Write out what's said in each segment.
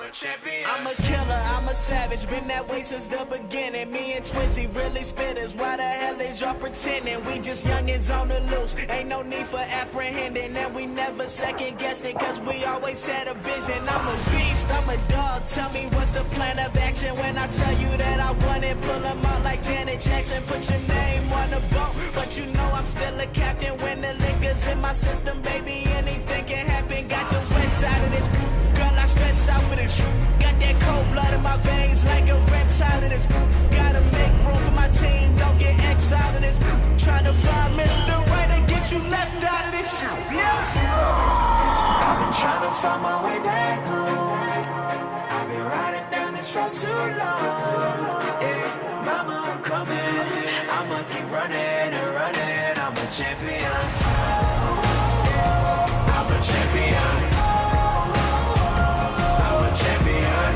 I'm a killer, I'm a savage, been that way since the beginning. Me and Twizzy really spitters, why the hell is y'all pretending? We just youngins on the loose, ain't no need for apprehending. And we never second guessed it, cause we always had a vision. I'm a beast, I'm a dog, tell me what's the plan of action? When I tell you that I want it, pull them out like Janet Jackson. Put your name on the boat, but you know I'm still a captain. When the liquor's in my system, baby, anything can happen. Got the west side of this, girl, I stress out for this. Got that cold blood in my veins like a reptile in this. Gotta make room for my team, don't get exiled in this. Try to find Mr. Right and get you left out of this shit. Yeah. I've been trying to find my way back home. I've been riding down this road too long. Yeah, mama, I'm coming. I'ma keep running and running. I'm a champion. I'm a champion. I'm a champion.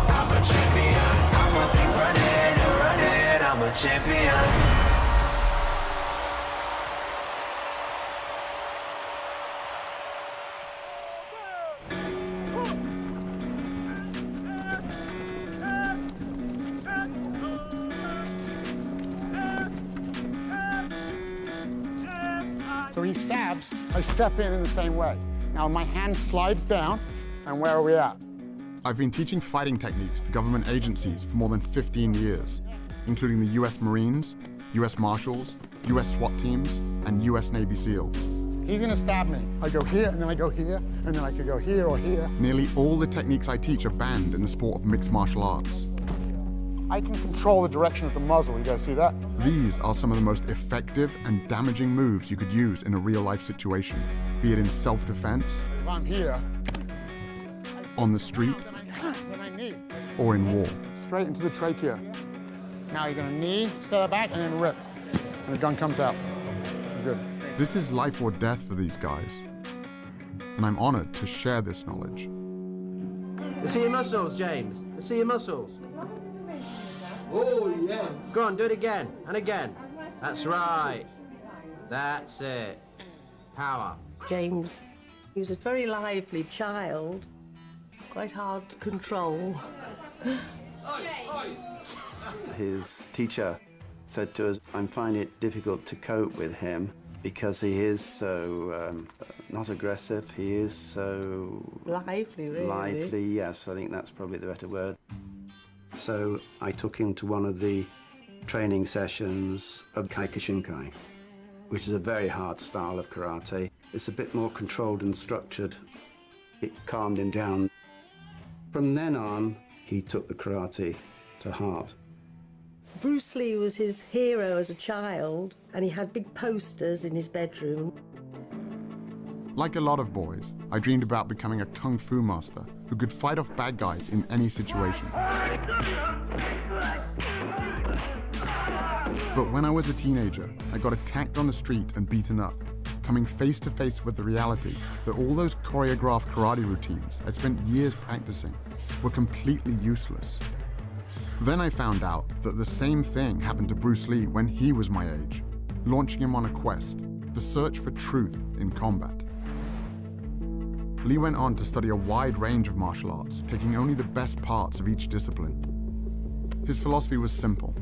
I'm a champion. I'ma keep running and running. I'm a champion. So he stabs, I step in the same way. Now my hand slides down, and where are we at? I've been teaching fighting techniques to government agencies for more than 15 years, including the US Marines, US Marshals, US SWAT teams, and US Navy SEALs. He's gonna stab me. I go here, and then I go here, and then I could go here or here. Nearly all the techniques I teach are banned in the sport of mixed martial arts. I can control the direction of the muzzle, you guys see that? These are some of the most effective and damaging moves you could use in a real-life situation, be it in self-defense, If I'm here, on the street, then I knee. or in war. Straight into the trachea. Now you're gonna knee, step back, and then rip. And the gun comes out. Good. This is life or death for these guys, and I'm honored to share this knowledge. Let's see your muscles, James. Let's see your muscles. Oh, yes. Go on, do it again and again. That's right. That's it. Power. James, he was a very lively child, quite hard to control. His teacher said to us, I'm finding it difficult to cope with him because he is so not aggressive, he is so... Lively, really. Lively, yes, I think that's probably the better word. So I took him to one of the training sessions of Kyokushinkai, which is a very hard style of karate. It's a bit more controlled and structured. It calmed him down. From then on, he took the karate to heart. Bruce Lee was his hero as a child, and he had big posters in his bedroom. Like a lot of boys, I dreamed about becoming a kung fu master who could fight off bad guys in any situation. But when I was a teenager, I got attacked on the street and beaten up, coming face to face with the reality that all those choreographed karate routines I'd spent years practicing were completely useless. Then I found out that the same thing happened to Bruce Lee when he was my age, launching him on a quest, the search for truth in combat. Lee went on to study a wide range of martial arts, taking only the best parts of each discipline. His philosophy was simple: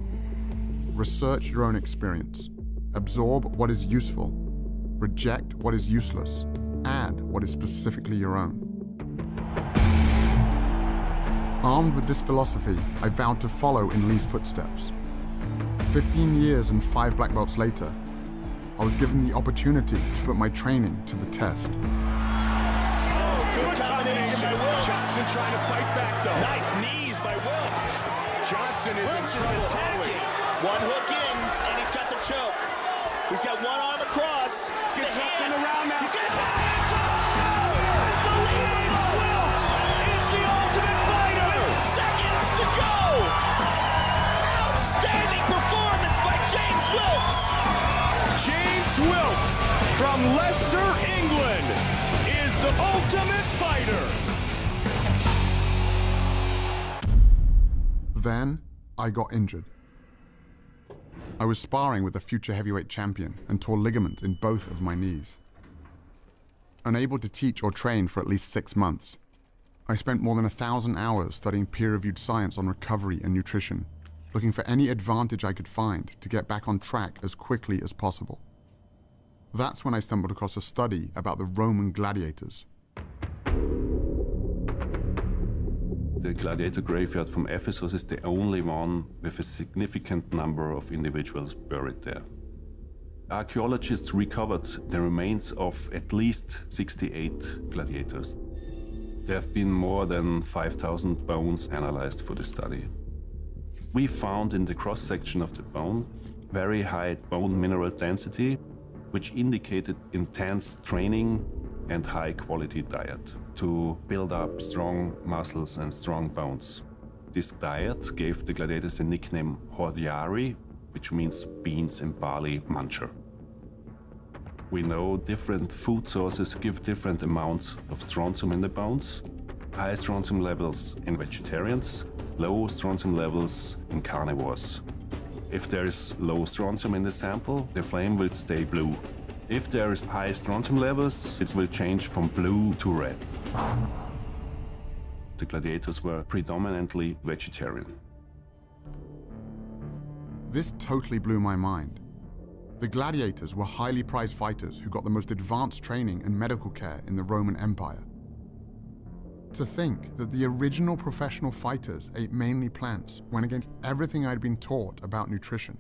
research your own experience, absorb what is useful, reject what is useless, add what is specifically your own. Armed with this philosophy, I vowed to follow in Lee's footsteps. 15 years and 5 black belts later, I was given the opportunity to put my training to the test. Good combination by Wilkes. Johnson trying to fight back, though. Nice knees by Wilkes. Johnson is in trouble. Attacking. One hook in, and he's got the choke. He's got one arm across. Gets up and around now. He's got a tap. Wilkes is the ultimate fighter. Seconds to go. Outstanding performance by James Wilkes. James Wilkes from Leicester, England, is the ultimate fighter. Then I got injured. I was sparring with a future heavyweight champion and tore ligaments in both of my knees. Unable to teach or train for at least 6 months, I spent more than 1,000 hours studying peer-reviewed science on recovery and nutrition, looking for any advantage I could find to get back on track as quickly as possible. That's when I stumbled across a study about the Roman gladiators. The gladiator graveyard from Ephesus is the only one with a significant number of individuals buried there. Archaeologists recovered the remains of at least 68 gladiators. There have been more than 5,000 bones analyzed for the study. We found in the cross-section of the bone very high bone mineral density, which indicated intense training and high-quality diet to build up strong muscles and strong bones. This diet gave the gladiators the nickname hordeari, which means beans and barley muncher. We know different food sources give different amounts of strontium in the bones. High strontium levels in vegetarians, low strontium levels in carnivores. If there is low strontium in the sample, the flame will stay blue. If there is high strontium levels, it will change from blue to red. The gladiators were predominantly vegetarian. This totally blew my mind. The gladiators were highly prized fighters who got the most advanced training and medical care in the Roman Empire. To think that the original professional fighters ate mainly plants went against everything I'd been taught about nutrition.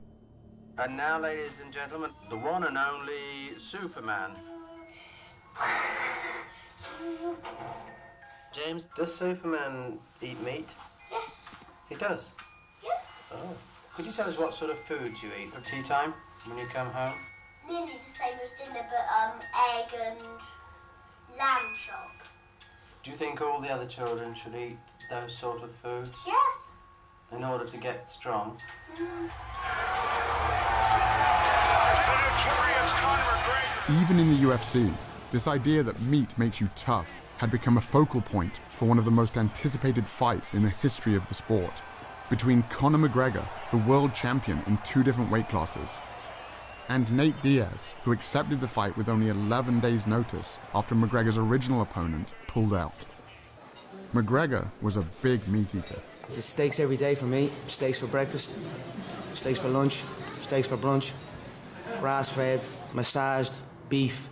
And now, ladies and gentlemen, the one and only Superman. James, does Superman eat meat? Yes. He does? Yeah. Oh. Could you tell us what sort of foods you eat at tea time when you come home? Nearly the same as dinner, but egg and lamb chop. Do you think all the other children should eat those sort of foods? Yes. In order to get strong? Even in the UFC, this idea that meat makes you tough had become a focal point for one of the most anticipated fights in the history of the sport, between Conor McGregor, the world champion in 2 different weight classes, and Nate Diaz, who accepted the fight with only 11 days' notice after McGregor's original opponent pulled out. McGregor was a big meat eater. It's steaks every day for me. Steaks for breakfast, steaks for lunch, steaks for brunch, grass-fed, massaged, beef,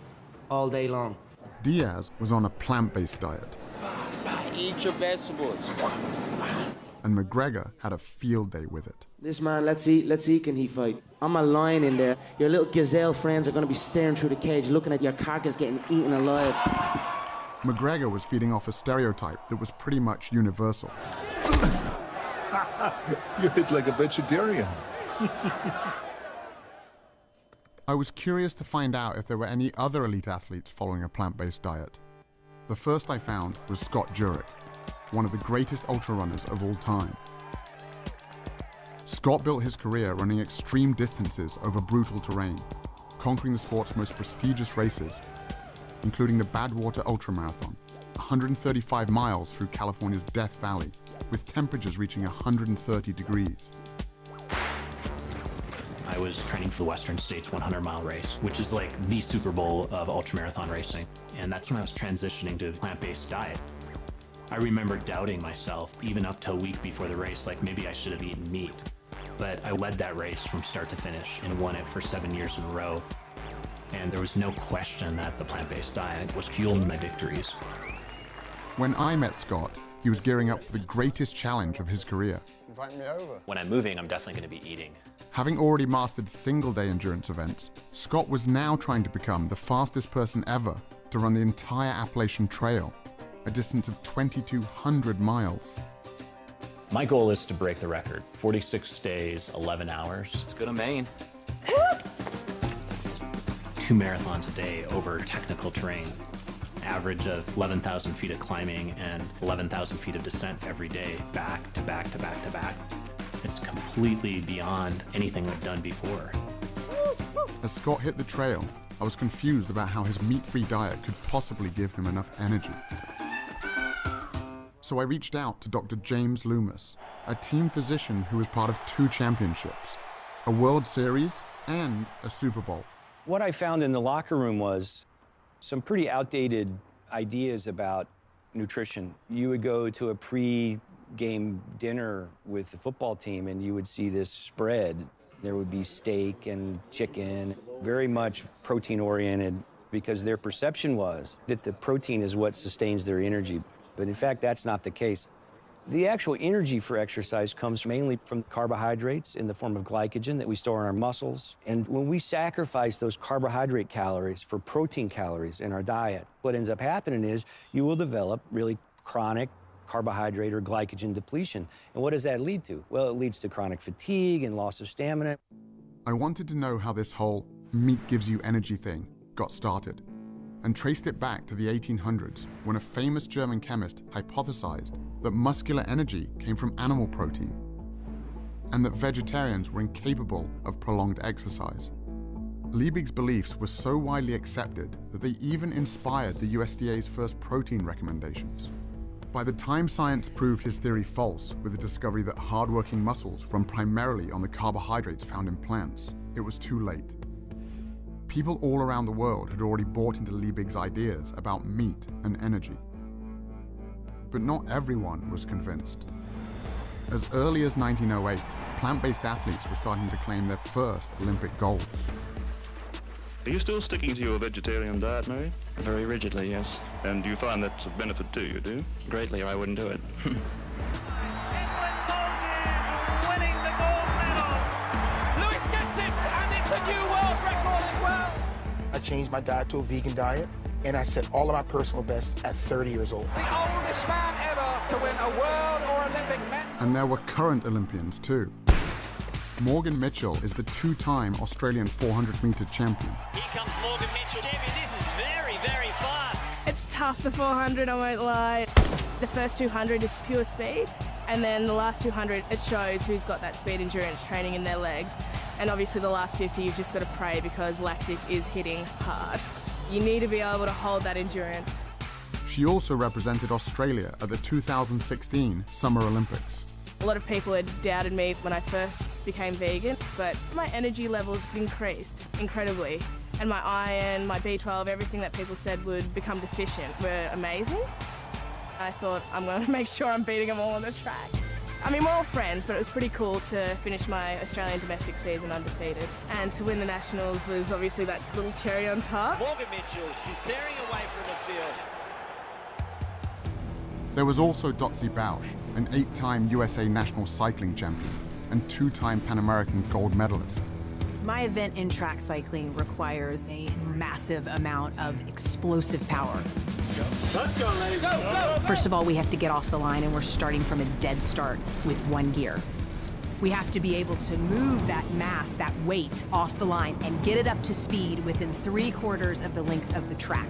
all day long. Diaz was on a plant-based diet. Eat your vegetables. And McGregor had a field day with it. This man, let's see, can he fight? I'm a lion in there. Your little gazelle friends are gonna be staring through the cage, looking at your carcass getting eaten alive. McGregor was feeding off a stereotype that was pretty much universal. You eat like a vegetarian. I was curious to find out if there were any other elite athletes following a plant-based diet. The first I found was Scott Jurek, one of the greatest ultra runners of all time. Scott built his career running extreme distances over brutal terrain, conquering the sport's most prestigious races, including the Badwater Ultramarathon, 135 miles through California's Death Valley, with temperatures reaching 130 degrees. I was training for the Western States 100-mile race, which is like the Super Bowl of ultramarathon racing. And that's when I was transitioning to a plant-based diet. I remember doubting myself, even up to a week before the race, like maybe I should have eaten meat. But I led that race from start to finish and won it for 7 years in a row. And there was no question that the plant-based diet was fueling my victories. When I met Scott, he was gearing up for the greatest challenge of his career. Invite me over. When I'm moving, I'm definitely going to be eating. Having already mastered single-day endurance events, Scott was now trying to become the fastest person ever to run the entire Appalachian Trail, a distance of 2,200 miles. My goal is to break the record. 46 days, 11 hours. Let's go to Maine. 2 marathons a day over technical terrain. Average of 11,000 feet of climbing and 11,000 feet of descent every day, back to back to back to back. It's completely beyond anything I've done before. As Scott hit the trail, I was confused about how his meat-free diet could possibly give him enough energy. So I reached out to Dr. James Loomis, a team physician who was part of 2 championships, a World Series and a Super Bowl. What I found in the locker room was some pretty outdated ideas about nutrition. You would go to a pre-game dinner with the football team and you would see this spread. There would be steak and chicken, very much protein-oriented, because their perception was that the protein is what sustains their energy. But in fact, that's not the case. The actual energy for exercise comes mainly from carbohydrates in the form of glycogen that we store in our muscles. And when we sacrifice those carbohydrate calories for protein calories in our diet, what ends up happening is you will develop really chronic carbohydrate or glycogen depletion. And what does that lead to? Well, it leads to chronic fatigue and loss of stamina. I wanted to know how this whole meat gives you energy thing got started, and traced it back to the 1800s when a famous German chemist hypothesized that muscular energy came from animal protein and that vegetarians were incapable of prolonged exercise. Liebig's beliefs were so widely accepted that they even inspired the USDA's first protein recommendations. By the time science proved his theory false with the discovery that hardworking muscles run primarily on the carbohydrates found in plants, it was too late. People all around the world had already bought into Liebig's ideas about meat and energy. But not everyone was convinced. As early as 1908, plant-based athletes were starting to claim their first Olympic golds. Are you still sticking to your vegetarian diet, Mary? Very rigidly, yes. And do you find that's a benefit to you, do you? Greatly, or I wouldn't do it. Winning the gold medal. Lewis gets it, and it's a new world record as well. I changed my diet to a vegan diet, and I set all of my personal bests at 30 years old. The oldest man ever to win a world or Olympic medal. And there were current Olympians too. Morgan Mitchell is the two-time Australian 400-meter champion. Here comes Morgan Mitchell. Champion, this is very, very fast. It's tough, the 400, I won't lie. The first 200 is pure speed, and then the last 200, it shows who's got that speed endurance training in their legs. And obviously the last 50, you've just got to pray because lactic is hitting hard. You need to be able to hold that endurance. She also represented Australia at the 2016 Summer Olympics. A lot of people had doubted me when I first became vegan, but my energy levels increased incredibly. And my iron, my B12, everything that people said would become deficient were amazing. I thought, I'm going to make sure I'm beating them all on the track. I mean, we're all friends, but it was pretty cool to finish my Australian domestic season undefeated. And to win the Nationals was obviously that little cherry on top. Morgan Mitchell, she's tearing away from the field. There was also Dotsie Bausch, an 8-time USA national cycling champion and 2-time Pan American gold medalist. My event in track cycling requires a massive amount of explosive power. Let's go, ladies. Go, go, go. First of all, we have to get off the line, and we're starting from a dead start with one gear. We have to be able to move that mass, that weight, off the line and get it up to speed within 3/4 of the length of the track.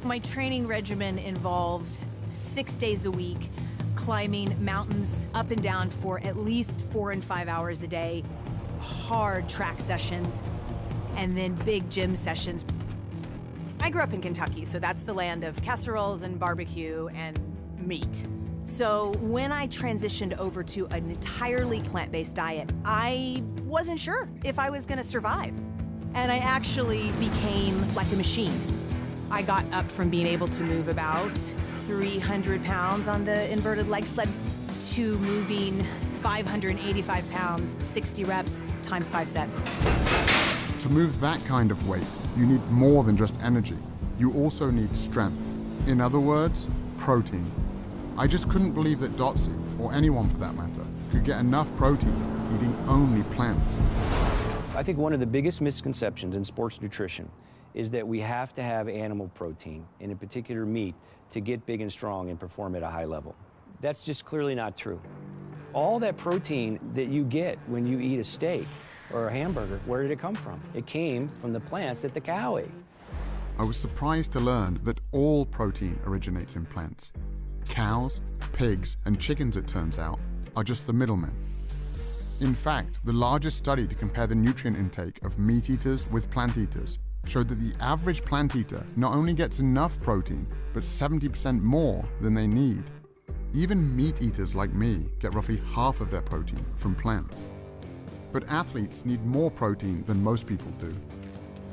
My training regimen involved 6 days a week, climbing mountains up and down for at least 4 and 5 hours a day, hard track sessions, and then big gym sessions. I grew up in Kentucky, so that's the land of casseroles and barbecue and meat. So when I transitioned over to an entirely plant-based diet, I wasn't sure if I was gonna survive. And I actually became like a machine. I got up from being able to move about 300 pounds on the inverted leg sled to moving 585 pounds, 60 reps, times 5 sets. To move that kind of weight, you need more than just energy. You also need strength. In other words, protein. I just couldn't believe that Dotsie, or anyone for that matter, could get enough protein eating only plants. I think one of the biggest misconceptions in sports nutrition is that we have to have animal protein, and in particular meat, to get big and strong and perform at a high level. That's just clearly not true. All that protein that you get when you eat a steak or a hamburger, where did it come from? It came from the plants that the cow ate. I was surprised to learn that all protein originates in plants. Cows, pigs, and chickens, it turns out, are just the middlemen. In fact, the largest study to compare the nutrient intake of meat eaters with plant eaters showed that the average plant eater not only gets enough protein, but 70% more than they need. Even meat eaters like me get roughly half of their protein from plants. But athletes need more protein than most people do.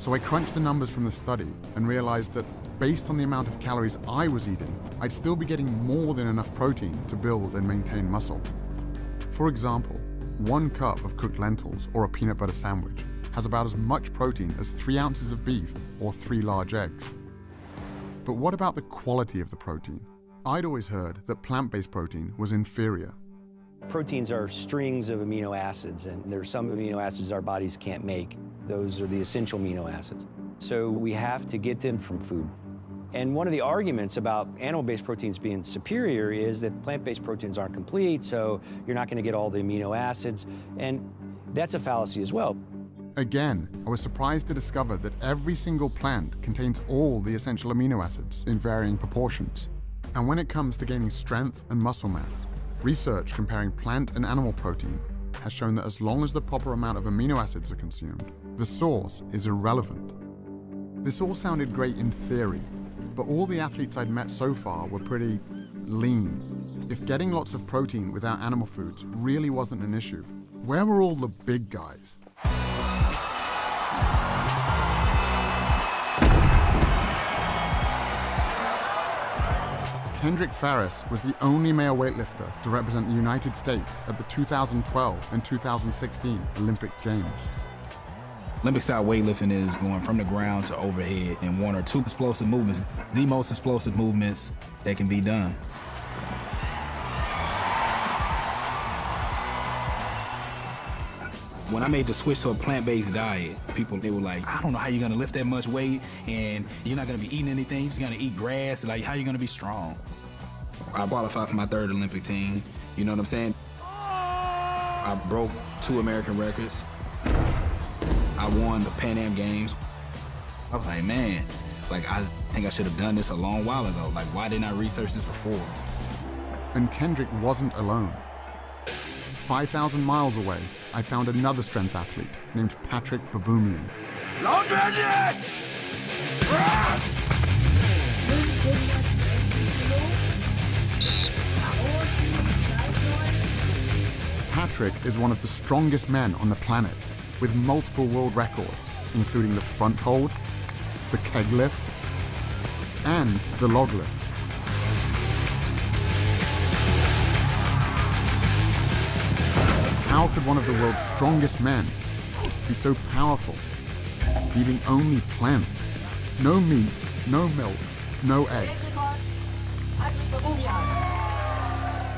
So I crunched the numbers from the study and realized that based on the amount of calories I was eating, I'd still be getting more than enough protein to build and maintain muscle. For example, 1 cup of cooked lentils or a peanut butter sandwich has about as much protein as 3 ounces of beef or 3 large eggs. But what about the quality of the protein? I'd always heard that plant-based protein was inferior. Proteins are strings of amino acids, and there's some amino acids our bodies can't make. Those are the essential amino acids. So we have to get them from food. And one of the arguments about animal-based proteins being superior is that plant-based proteins aren't complete, so you're not going to get all the amino acids, and that's a fallacy as well. Again, I was surprised to discover that every single plant contains all the essential amino acids in varying proportions. And when it comes to gaining strength and muscle mass, research comparing plant and animal protein has shown that as long as the proper amount of amino acids are consumed, the source is irrelevant. This all sounded great in theory, but all the athletes I'd met so far were pretty lean. If getting lots of protein without animal foods really wasn't an issue, where were all the big guys? Kendrick Farris was the only male weightlifter to represent the United States at the 2012 and 2016 Olympic Games. Olympic style weightlifting is going from the ground to overhead in 1 or 2 explosive movements, the most explosive movements that can be done. When I made the switch to a plant-based diet, they were like, I don't know how you're gonna lift that much weight and you're not gonna be eating anything, you're just gonna eat grass, like how are you gonna be strong? I qualified for my 3rd Olympic team, you know what I'm saying? I broke 2 American records. I won the Pan Am Games. I was like, man, like I think I should have done this a long while ago. Like, why didn't I research this before? And Kendrick wasn't alone. 5,000 miles away, I found another strength athlete named Patrick Baboumian. Long bandits! Patrick is one of the strongest men on the planet, with multiple world records, including the front hold, the keg lift, and the log lift. How could one of the world's strongest men be so powerful, eating only plants? No meat, no milk, no eggs.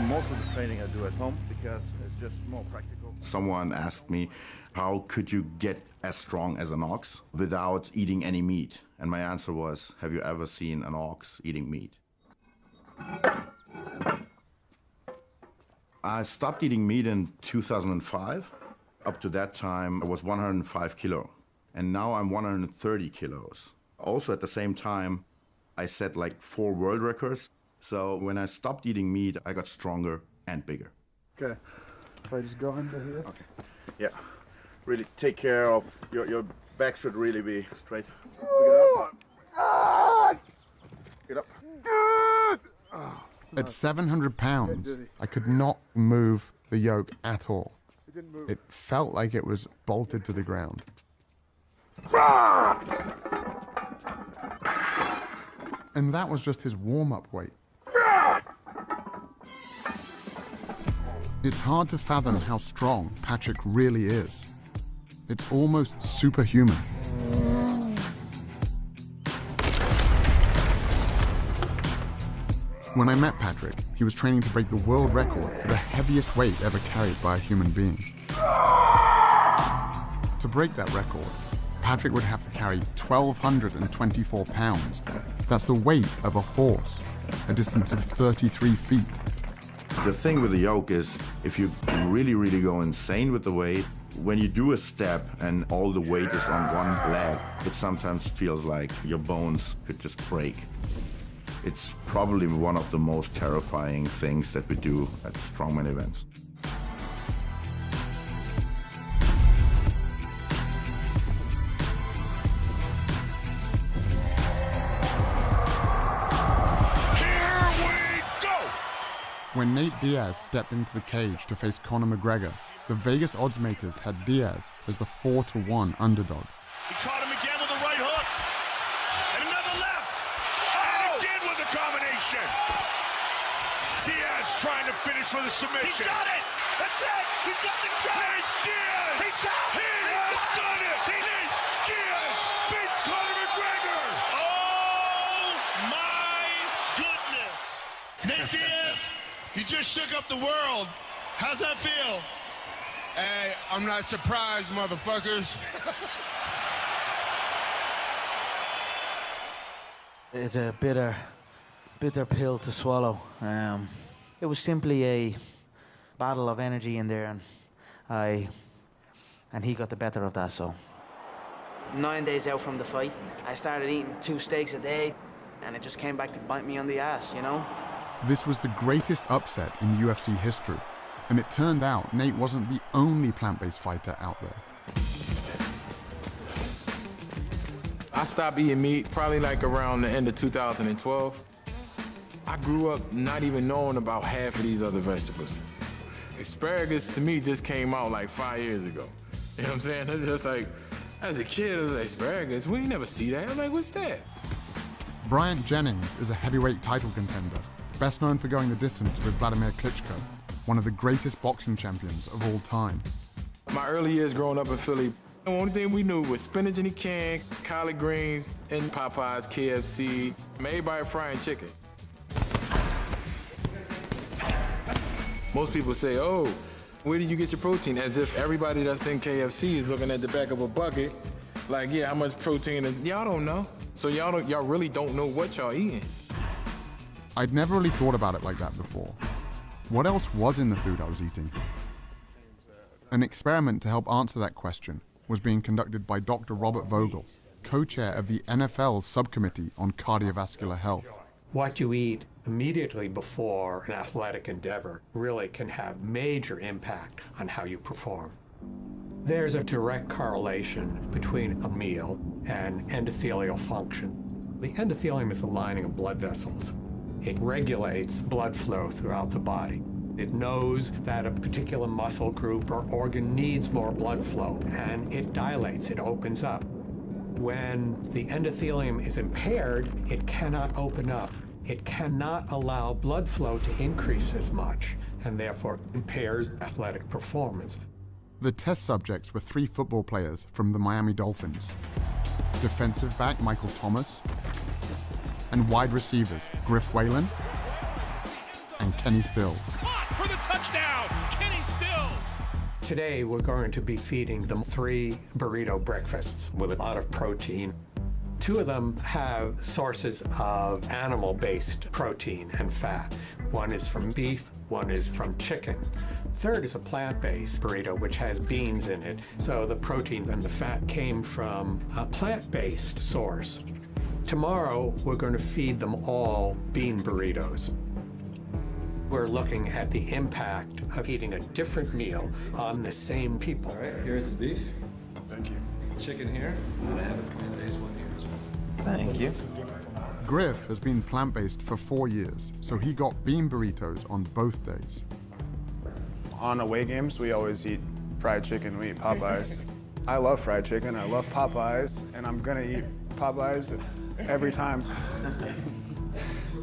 Most of the training I do at home because it's just more practical. Someone asked me, how could you get as strong as an ox without eating any meat? And my answer was, have you ever seen an ox eating meat? I stopped eating meat in 2005. Up to that time, I was 105 kilo. And now I'm 130 kilos. Also at the same time, I set like 4 world records. So when I stopped eating meat, I got stronger and bigger. Okay, so I just go under here. Okay, yeah. Really take care of, your back should really be straight. Get up. At 700 pounds, I could not move the yoke at all. It felt like it was bolted to the ground. And that was just his warm-up weight. It's hard to fathom how strong Patrick really is. It's almost superhuman. When I met Patrick, he was training to break the world record for the heaviest weight ever carried by a human being. To break that record, Patrick would have to carry 1,224 pounds. That's the weight of a horse, a distance of 33 feet. The thing with the yoke is, if you really, really go insane with the weight, when you do a step and all the weight is on one leg, it sometimes feels like your bones could just break. It's probably one of the most terrifying things that we do at strongman events. When Nate Diaz stepped into the cage to face Conor McGregor, the Vegas odds makers had Diaz as the 4-1 underdog. He caught him again with a trying to finish with a submission. He's got it! That's it! He's got the choke! He's got it! He's done it! Nate Diaz beats Conor McGregor! Oh my goodness! Nate Diaz, you just shook up the world. How's that feel? Hey, I'm not surprised, motherfuckers. It's a bitter pill to swallow. It was simply a battle of energy in there, and he got the better of that, so. 9 days out from the fight, I started eating 2 steaks a day, and it just came back to bite me on the ass, you know? This was the greatest upset in UFC history, and it turned out Nate wasn't the only plant-based fighter out there. I stopped eating meat probably like around the end of 2012. I grew up not even knowing about half of these other vegetables. Asparagus to me just came out like 5 years ago. You know what I'm saying? It's just like, as a kid, it was like, asparagus, we never see that. I'm like, what's that? Bryant Jennings is a heavyweight title contender, best known for going the distance with Vladimir Klitschko, one of the greatest boxing champions of all time. My early years growing up in Philly, the only thing we knew was spinach in a can, collard greens, and Popeyes, KFC, everybody frying chicken. Most people say, oh, where do you get your protein? As if everybody that's in KFC is looking at the back of a bucket, like, yeah, how much protein is, y'all don't know. So y'all really don't know what y'all eating. I'd never really thought about it like that before. What else was in the food I was eating? An experiment to help answer that question was being conducted by Dr. Robert Vogel, co-chair of the NFL's subcommittee on cardiovascular health. What you eat immediately before an athletic endeavor really can have major impact on how you perform. There's a direct correlation between a meal and endothelial function. The endothelium is the lining of blood vessels. It regulates blood flow throughout the body. It knows that a particular muscle group or organ needs more blood flow, and it dilates, it opens up. When the endothelium is impaired, it cannot open up. It cannot allow blood flow to increase as much, and therefore impairs athletic performance. The test subjects were 3 football players from the Miami Dolphins, defensive back Michael Thomas, and wide receivers Griff Whalen and Kenny Stills. For the touchdown, Kenny Stills. Today, we're going to be feeding them 3 burrito breakfasts with a lot of protein. 2 of them have sources of animal-based protein and fat. One is from beef, one is from chicken. Third is a plant-based burrito, which has beans in it. So the protein and the fat came from a plant-based source. Tomorrow, we're going to feed them all bean burritos. We're looking at the impact of eating a different meal on the same people. All right, here's the beef. Thank you. Chicken here, and I have a plant-based one here as well. Thank you. Griff has been plant-based for 4 years, so he got bean burritos on both days. On away games, we always eat fried chicken, we eat Popeyes. I love fried chicken, I love Popeyes, and I'm gonna eat Popeyes every time.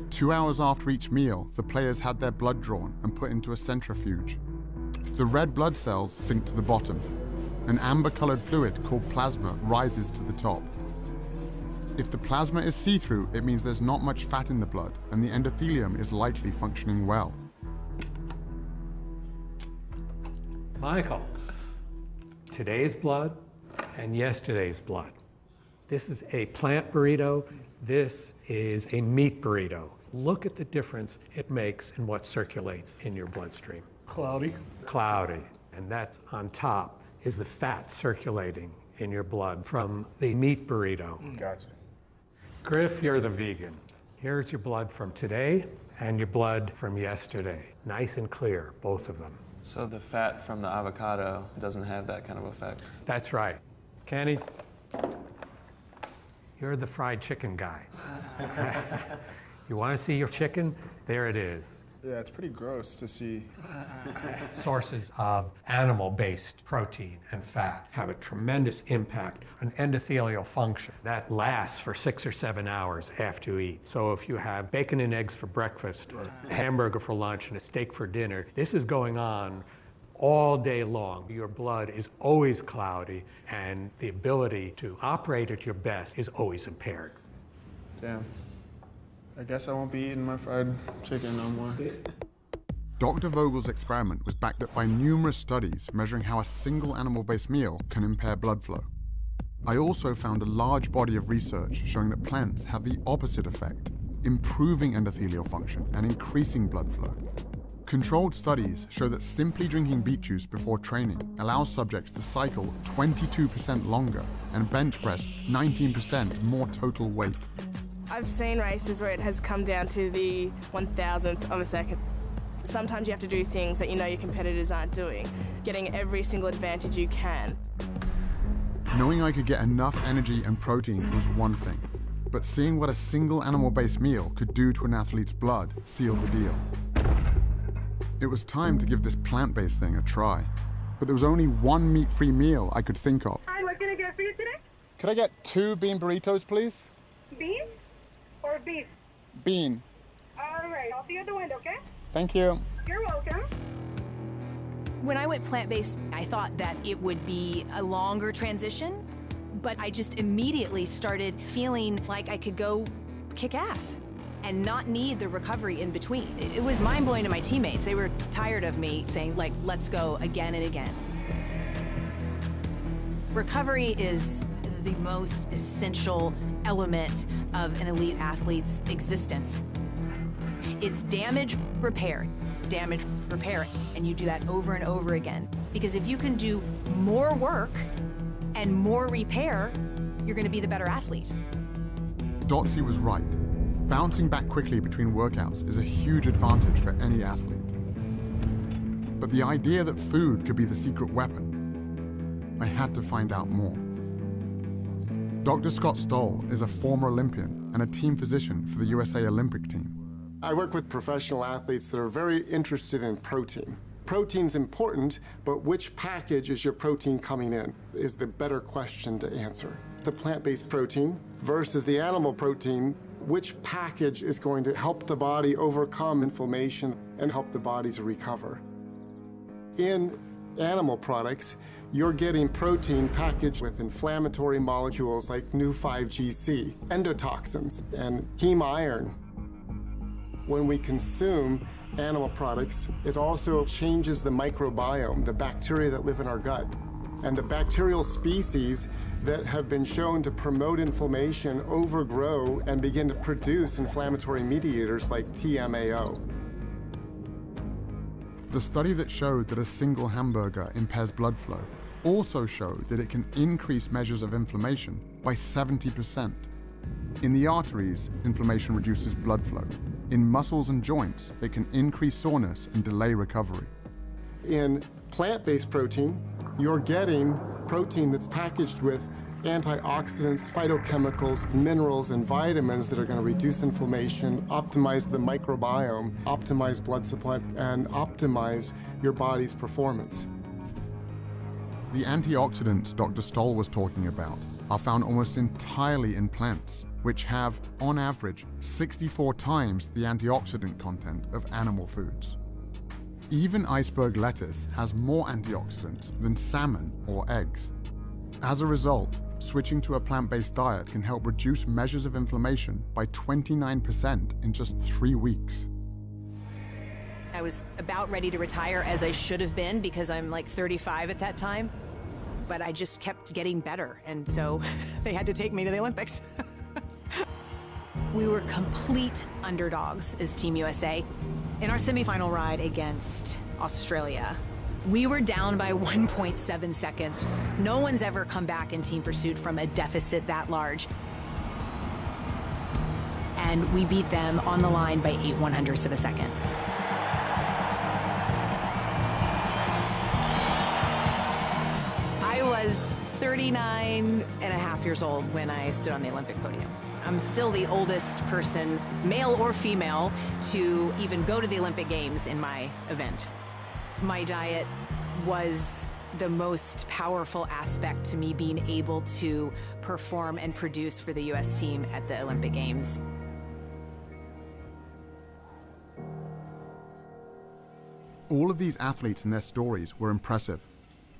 2 hours after each meal, the players had their blood drawn and put into a centrifuge. The red blood cells sink to the bottom. An amber-colored fluid called plasma rises to the top. If the plasma is see-through, it means there's not much fat in the blood, and the endothelium is likely functioning well. Michael, today's blood and yesterday's blood. This is a plant burrito. This is a meat burrito. Look at the difference it makes in what circulates in your bloodstream. Cloudy. Cloudy. And that's on top is the fat circulating in your blood from the meat burrito. Gotcha. Griff, you're the vegan. Here's your blood from today and your blood from yesterday. Nice and clear, both of them. So the fat from the avocado doesn't have that kind of effect? That's right. Kenny, you're the fried chicken guy. You want to see your chicken? There it is. Yeah, it's pretty gross to see. Sources of animal-based protein and fat have a tremendous impact on endothelial function. That lasts for 6 or 7 hours after you eat. So if you have bacon and eggs for breakfast, a hamburger for lunch, and a steak for dinner, this is going on all day long. Your blood is always cloudy, and the ability to operate at your best is always impaired. Damn. I guess I won't be eating my fried chicken no more. Dr. Vogel's experiment was backed up by numerous studies measuring how a single animal-based meal can impair blood flow. I also found a large body of research showing that plants have the opposite effect, improving endothelial function and increasing blood flow. Controlled studies show that simply drinking beet juice before training allows subjects to cycle 22% longer and bench press 19% more total weight. I've seen races where it has come down to the 1,000th of a second. Sometimes you have to do things that you know your competitors aren't doing, getting every single advantage you can. Knowing I could get enough energy and protein was one thing, but seeing what a single animal-based meal could do to an athlete's blood sealed the deal. It was time to give this plant-based thing a try, but there was only one meat-free meal I could think of. Hi, what can I get for you today? Could I get 2 bean burritos, please? Bean or beef? Bean. All right, I'll see you at the window, okay? Thank you. You're welcome. When I went plant-based, I thought that it would be a longer transition, but I just immediately started feeling like I could go kick ass and not need the recovery in between. It was mind-blowing to my teammates. They were tired of me saying, like, let's go again and again. Recovery is the most essential element of an elite athlete's existence. It's damage repair, and you do that over and over again. Because if you can do more work and more repair, you're gonna be the better athlete. Dotsie was right. Bouncing back quickly between workouts is a huge advantage for any athlete. But the idea that food could be the secret weapon, I had to find out more. Dr. Scott Stoll is a former Olympian and a team physician for the USA Olympic team. I work with professional athletes that are very interested in protein. Protein's important, but which package is your protein coming in is the better question to answer. The plant-based protein versus the animal protein, which package is going to help the body overcome inflammation and help the body to recover? In animal products, you're getting protein packaged with inflammatory molecules like new 5-GC, endotoxins, and heme iron. When we consume animal products, it also changes the microbiome, the bacteria that live in our gut. And the bacterial species that have been shown to promote inflammation overgrow and begin to produce inflammatory mediators like TMAO. The study that showed that a single hamburger impairs blood flow also showed that it can increase measures of inflammation by 70%. In the arteries, inflammation reduces blood flow. In muscles and joints, it can increase soreness and delay recovery. In plant-based protein, you're getting protein that's packaged with antioxidants, phytochemicals, minerals, and vitamins that are going to reduce inflammation, optimize the microbiome, optimize blood supply, and optimize your body's performance. The antioxidants Dr. Stoll was talking about are found almost entirely in plants, which have, on average, 64 times the antioxidant content of animal foods. Even iceberg lettuce has more antioxidants than salmon or eggs. As a result, switching to a plant-based diet can help reduce measures of inflammation by 29% in just 3 weeks. I was about ready to retire, as I should have been, because I'm like 35 at that time. But I just kept getting better, and so they had to take me to the Olympics. We were complete underdogs as Team USA. In our semifinal ride against Australia, we were down by 1.7 seconds. No one's ever come back in team pursuit from a deficit that large. And we beat them on the line by 8/100ths of a second. I was 30 39 and a half years old when I stood on the Olympic podium. I'm still the oldest person, male or female, to even go to the Olympic Games in my event. My diet was the most powerful aspect to me being able to perform and produce for the U.S. team at the Olympic Games. All of these athletes and their stories were impressive,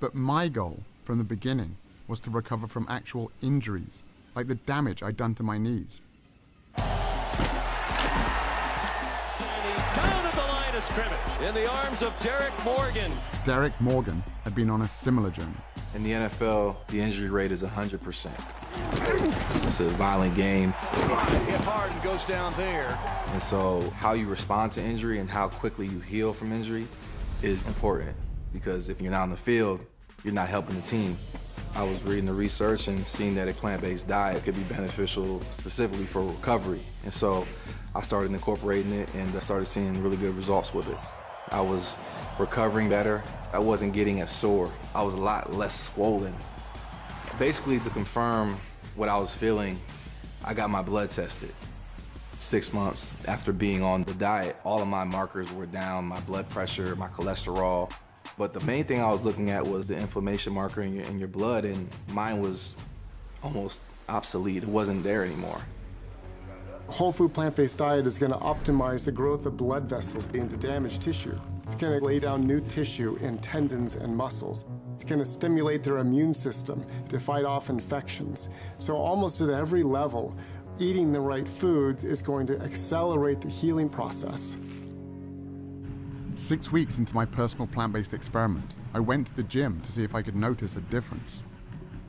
but my goal from the beginning was to recover from actual injuries, like the damage I'd done to my knees. And he's down at the line of scrimmage in the arms of Derek Morgan. Derek Morgan had been on a similar journey. In the NFL, the injury rate is 100%. It's a violent game. Hit hard and goes down there. And so how you respond to injury and how quickly you heal from injury is important, because if you're not on the field, you're not helping the team. I was reading the research and seeing that a plant-based diet could be beneficial specifically for recovery. And so I started incorporating it, and I started seeing really good results with it. I was recovering better. I wasn't getting as sore. I was a lot less swollen. Basically, to confirm what I was feeling, I got my blood tested. 6 months after being on the diet, all of my markers were down, my blood pressure, my cholesterol. But the main thing I was looking at was the inflammation marker in your blood, and mine was almost obsolete. It wasn't there anymore. A whole food plant-based diet is going to optimize the growth of blood vessels into damaged tissue. It's going to lay down new tissue in tendons and muscles. It's going to stimulate their immune system to fight off infections. So almost at every level, eating the right foods is going to accelerate the healing process. 6 weeks into my personal plant-based experiment, I went to the gym to see if I could notice a difference.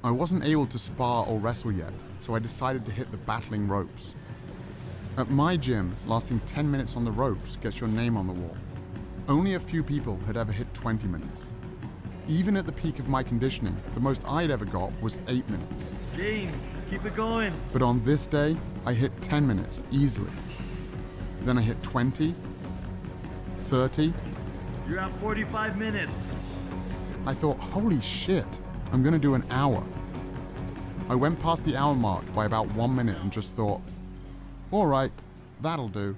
I wasn't able to spar or wrestle yet, so I decided to hit the battling ropes. At my gym, lasting 10 minutes on the ropes gets your name on the wall. Only a few people had ever hit 20 minutes. Even at the peak of my conditioning, the most I'd ever got was 8 minutes. James, keep it going. But on this day, I hit 10 minutes easily. Then I hit 20, 30. You're at 45 minutes. I thought, holy shit, I'm gonna do an hour. I went past the hour mark by about 1 minute and just thought, all right, that'll do.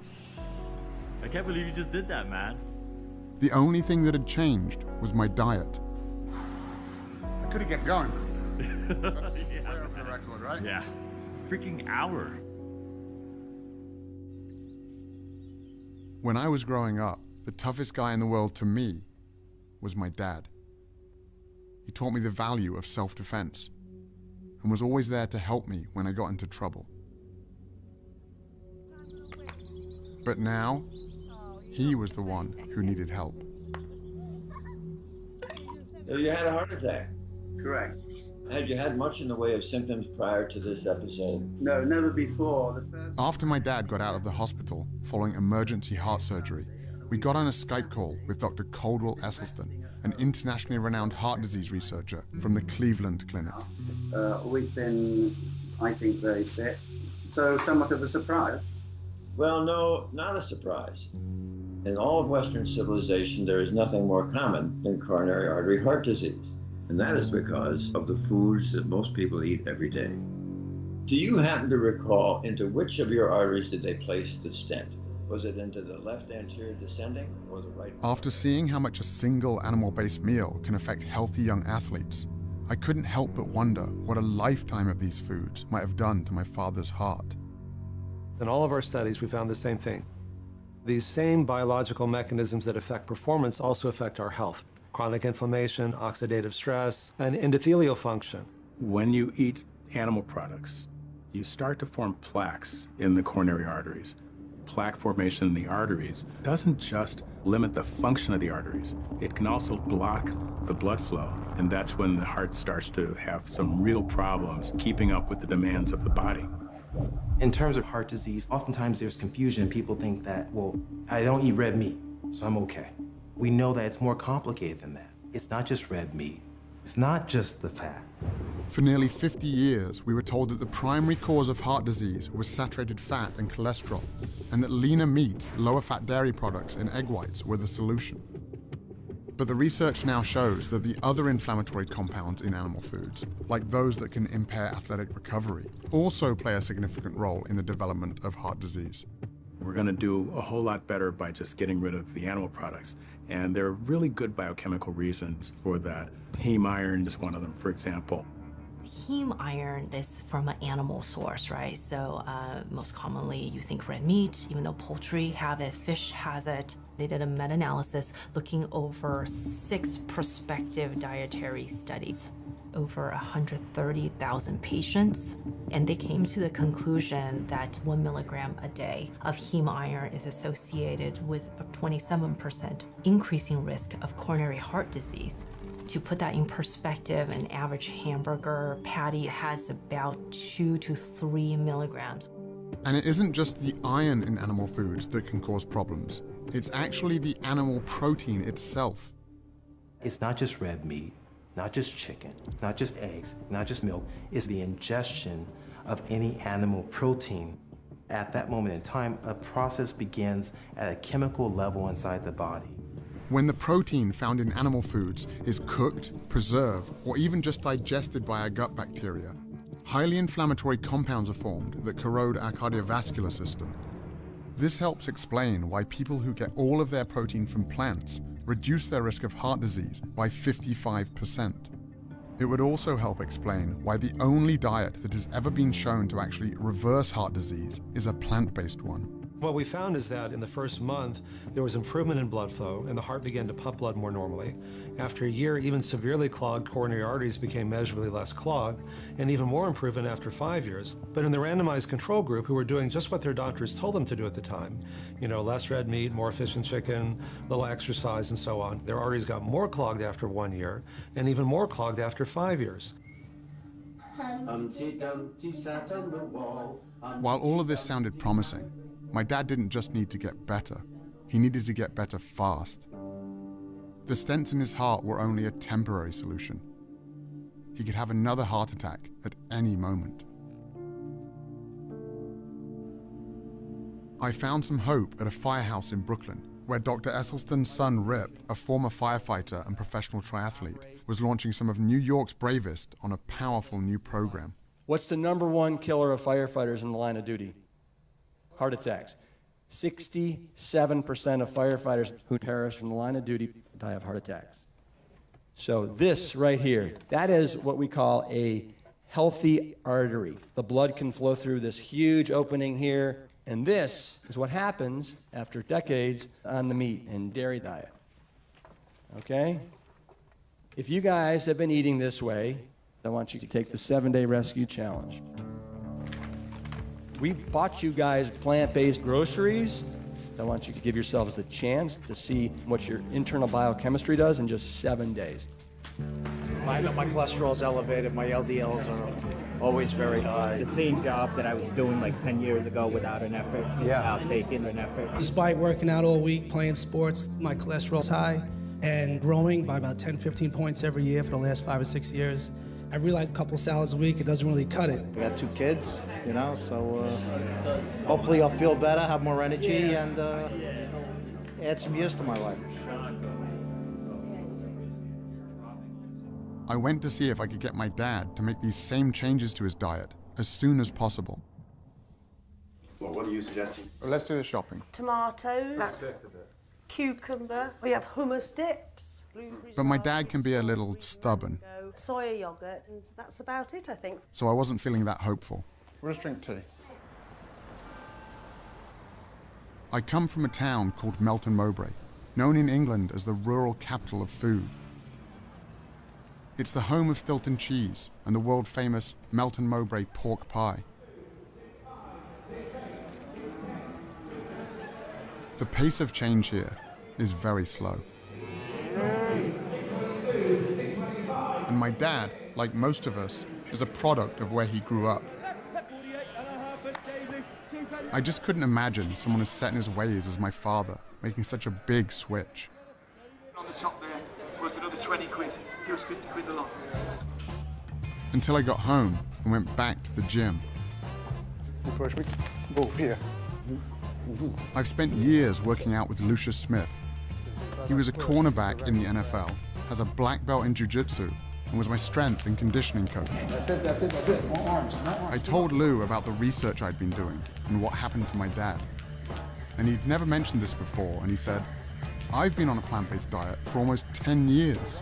I can't believe you just did that, man. The only thing that had changed was my diet. I could've kept going. That's way over the record, right? Yeah. Freaking hour. When I was growing up, the toughest guy in the world to me was my dad. He taught me the value of self-defense and was always there to help me when I got into trouble. But now, he was the one who needed help. So you had a heart attack? Correct. Had you had much in the way of symptoms prior to this episode? No, never before. After my dad got out of the hospital following emergency heart surgery, we got on a Skype call with Dr. Caldwell Esselstyn, an internationally renowned heart disease researcher from the Cleveland Clinic. Always been, I think, very fit. So somewhat of a surprise. Well, no, not a surprise. In all of Western civilization, there is nothing more common than coronary artery heart disease. And that is because of the foods that most people eat every day. Do you happen to recall into which of your arteries did they place the stent? Was it into the left anterior descending or the right? After seeing how much a single animal-based meal can affect healthy young athletes, I couldn't help but wonder what a lifetime of these foods might have done to my father's heart. In all of our studies, we found the same thing. These same biological mechanisms that affect performance also affect our health. Chronic inflammation, oxidative stress, and endothelial function. When you eat animal products, you start to form plaques in the coronary arteries. Plaque formation in the arteries doesn't just limit the function of the arteries, it can also block the blood flow. And that's when the heart starts to have some real problems keeping up with the demands of the body. In terms of heart disease, oftentimes there's confusion. People think that, well, I don't eat red meat, so I'm okay. We know that it's more complicated than that. It's not just red meat. It's not just the fat. For nearly 50 years, we were told that the primary cause of heart disease was saturated fat and cholesterol, and that leaner meats, lower fat dairy products, and egg whites were the solution. But the research now shows that the other inflammatory compounds in animal foods, like those that can impair athletic recovery, also play a significant role in the development of heart disease. We're going to do a whole lot better by just getting rid of the animal products. And there are really good biochemical reasons for that. Heme iron is one of them, for example. Heme iron is from an animal source, right? So most commonly you think red meat, even though poultry have it, fish has it. They did a meta-analysis looking over 6 prospective dietary studies, over 130,000 patients, and they came to the conclusion that 1 milligram a day of heme iron is associated with a 27% increasing risk of coronary heart disease. To put that in perspective, an average hamburger patty has about 2 to 3 milligrams. And it isn't just the iron in animal foods that can cause problems. It's actually the animal protein itself. It's not just red meat, not just chicken, not just eggs, not just milk. It's the ingestion of any animal protein. At that moment in time, a process begins at a chemical level inside the body. When the protein found in animal foods is cooked, preserved, or even just digested by our gut bacteria, highly inflammatory compounds are formed that corrode our cardiovascular system. This helps explain why people who get all of their protein from plants reduce their risk of heart disease by 55%. It would also help explain why the only diet that has ever been shown to actually reverse heart disease is a plant-based one. What we found is that in the first month, there was improvement in blood flow and the heart began to pump blood more normally. After a year, even severely clogged coronary arteries became measurably less clogged, and even more improvement after 5 years. But in the randomized control group, who were doing just what their doctors told them to do at the time, less red meat, more fish and chicken, little exercise and so on, their arteries got more clogged after 1 year and even more clogged after 5 years. While all of this sounded promising, my dad didn't just need to get better, he needed to get better fast. The stents in his heart were only a temporary solution. He could have another heart attack at any moment. I found some hope at a firehouse in Brooklyn, where Dr. Esselstyn's son Rip, a former firefighter and professional triathlete, was launching some of New York's bravest on a powerful new program. What's the #1 killer of firefighters in the line of duty? Heart attacks. 67% of firefighters who perish from the line of duty die of heart attacks. So this right here, that is what we call a healthy artery. The blood can flow through this huge opening here, and this is what happens after decades on the meat and dairy diet. Okay? If you guys have been eating this way, I want you to take the 7-day rescue challenge. We bought you guys plant-based groceries. I want you to give yourselves the chance to see what your internal biochemistry does in just 7 days. My cholesterol's elevated, my LDLs are always very high. The same job that I was doing like 10 years ago without an effort, without taking an effort. Despite working out all week, playing sports, my cholesterol's high and growing by about 10, 15 points every year for the last 5 or 6 years. I realized a couple salads a week, it doesn't really cut it. I got 2 kids, so hopefully I'll feel better, have more energy, and add some years to my life. I went to see if I could get my dad to make these same changes to his diet as soon as possible. Well, what are you suggesting? Well, let's do the shopping. Tomatoes, cucumber, we have hummus dips. But my dad can be a little stubborn, Soya yogurt, and that's about it, I think. so I wasn't feeling that hopeful. We'll just drink tea. I come from a town called Melton Mowbray, known in England as the rural capital of food. It's the home of Stilton cheese and the world-famous Melton Mowbray pork pie. The pace of change here is very slow. And my dad, like most of us, is a product of where he grew up. I just couldn't imagine someone as set in his ways as my father making such a big switch. On the top there, worth another 20 quid. He was 50 quid a lot. Until I got home and went back to the gym. You push me. Go here. I've spent years working out with Lucius Smith, He was a cornerback in the NFL, has a black belt in jiu-jitsu, and was my strength and conditioning coach. That's it. More arms, more arms. I told Lou about the research I'd been doing and what happened to my dad. And he'd never mentioned this before, and he said, I've been on a plant-based diet for almost 10 years.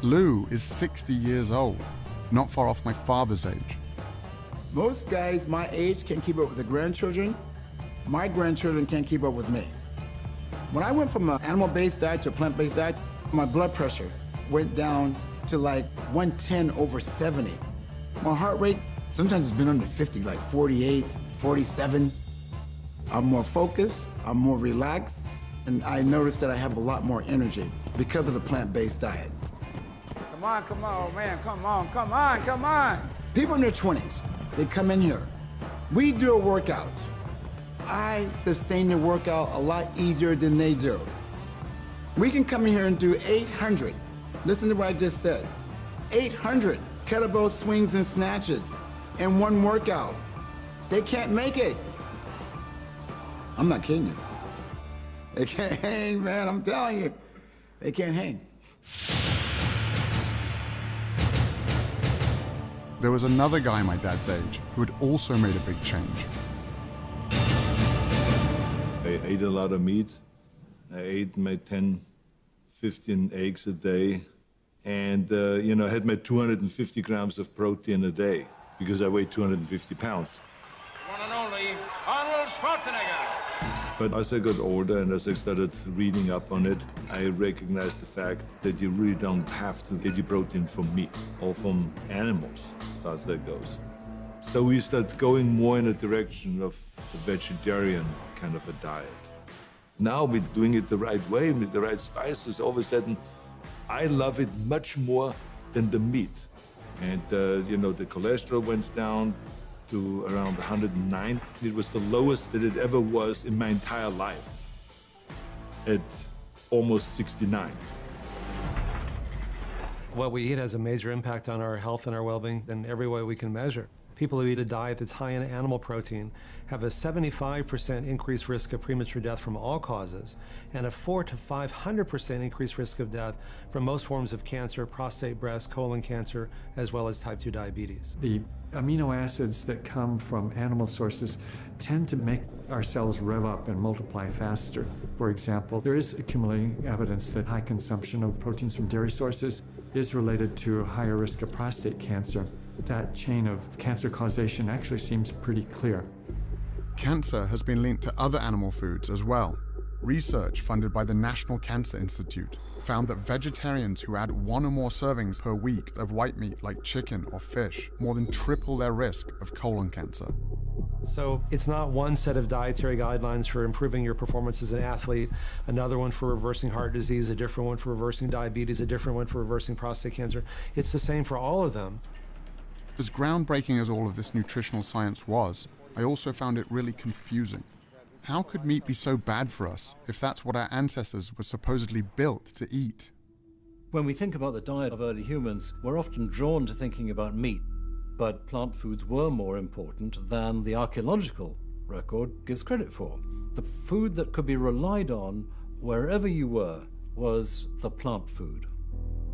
Lou is 60 years old, not far off my father's age. Most guys my age can't keep up with the grandchildren. My grandchildren can't keep up with me. When I went from an animal-based diet to a plant-based diet, my blood pressure went down to like 110/70. My heart rate, sometimes it's been under 50, like 48, 47. I'm more focused, I'm more relaxed, and I noticed that I have a lot more energy because of the plant-based diet. Come on, man, come on. People in their 20s, they come in here. We do a workout. I sustain the workout a lot easier than they do. We can come in here and do 800. Listen to what I just said. 800 kettlebell swings and snatches in one workout. They can't make it. I'm not kidding you. They can't hang, man, I'm telling you. They can't hang. There was another guy my dad's age who had also made a big change. I ate a lot of meat. I ate my 10, 15 eggs a day. And, I had my 250 grams of protein a day because I weighed 250 pounds. One and only Arnold Schwarzenegger. But as I got older and as I started reading up on it, I recognized the fact that you really don't have to get your protein from meat or from animals, as far as that goes. So we started going more in a direction of a vegetarian kind of a diet. Now we're doing it the right way, with the right spices. All of a sudden, I love it much more than the meat. And, the cholesterol went down to around 109. It was the lowest that it ever was in my entire life, at almost 69. What we eat has a major impact on our health and our well-being in every way we can measure. People who eat a diet that's high in animal protein have a 75% increased risk of premature death from all causes, and a 400% to 500% increased risk of death from most forms of cancer, prostate, breast, colon cancer, as well as type 2 diabetes. The amino acids that come from animal sources tend to make our cells rev up and multiply faster. For example, there is accumulating evidence that high consumption of proteins from dairy sources is related to a higher risk of prostate cancer. That chain of cancer causation actually seems pretty clear. Cancer has been linked to other animal foods as well. Research funded by the National Cancer Institute found that vegetarians who add 1 or more servings per week of white meat like chicken or fish more than triple their risk of colon cancer. So it's not one set of dietary guidelines for improving your performance as an athlete, another one for reversing heart disease, a different one for reversing diabetes, a different one for reversing prostate cancer. It's the same for all of them. As groundbreaking as all of this nutritional science was, I also found it really confusing. How could meat be so bad for us if that's what our ancestors were supposedly built to eat? When we think about the diet of early humans, we're often drawn to thinking about meat, but plant foods were more important than the archaeological record gives credit for. The food that could be relied on wherever you were was the plant food.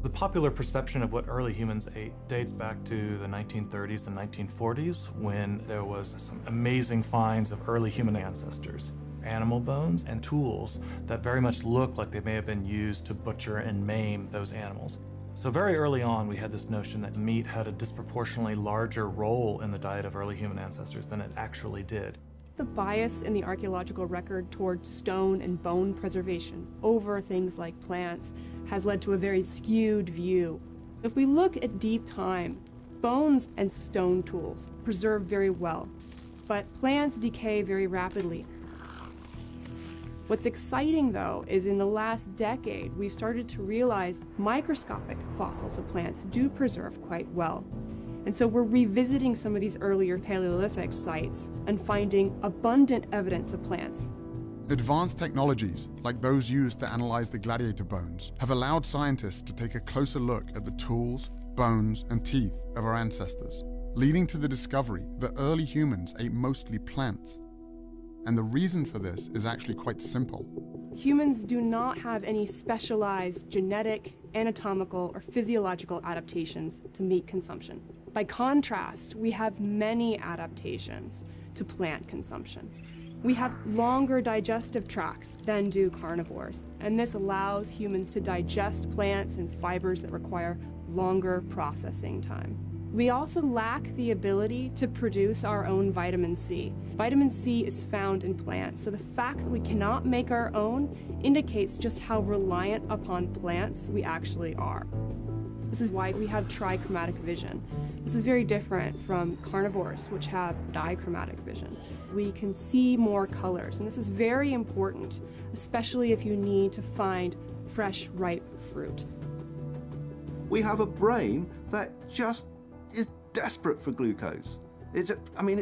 The popular perception of what early humans ate dates back to the 1930s and 1940s, when there was some amazing finds of early human ancestors, animal bones and tools that very much look like they may have been used to butcher and maim those animals. So very early on, we had this notion that meat had a disproportionately larger role in the diet of early human ancestors than it actually did. The bias in the archaeological record towards stone and bone preservation over things like plants has led to a very skewed view. If we look at deep time, bones and stone tools preserve very well, but plants decay very rapidly. What's exciting, though, is in the last decade, we've started to realize microscopic fossils of plants do preserve quite well. And so we're revisiting some of these earlier Paleolithic sites and finding abundant evidence of plants. Advanced technologies, like those used to analyze the gladiator bones, have allowed scientists to take a closer look at the tools, bones, and teeth of our ancestors, leading to the discovery that early humans ate mostly plants. And the reason for this is actually quite simple. Humans do not have any specialized genetic, anatomical, or physiological adaptations to meat consumption. By contrast, we have many adaptations to plant consumption. We have longer digestive tracts than do carnivores, and this allows humans to digest plants and fibers that require longer processing time. We also lack the ability to produce our own vitamin C. Vitamin C is found in plants, so the fact that we cannot make our own indicates just how reliant upon plants we actually are. This is why we have trichromatic vision. This is very different from carnivores, which have dichromatic vision. We can see more colors, and this is very important, especially if you need to find fresh, ripe fruit. We have a brain that just is desperate for glucose. It's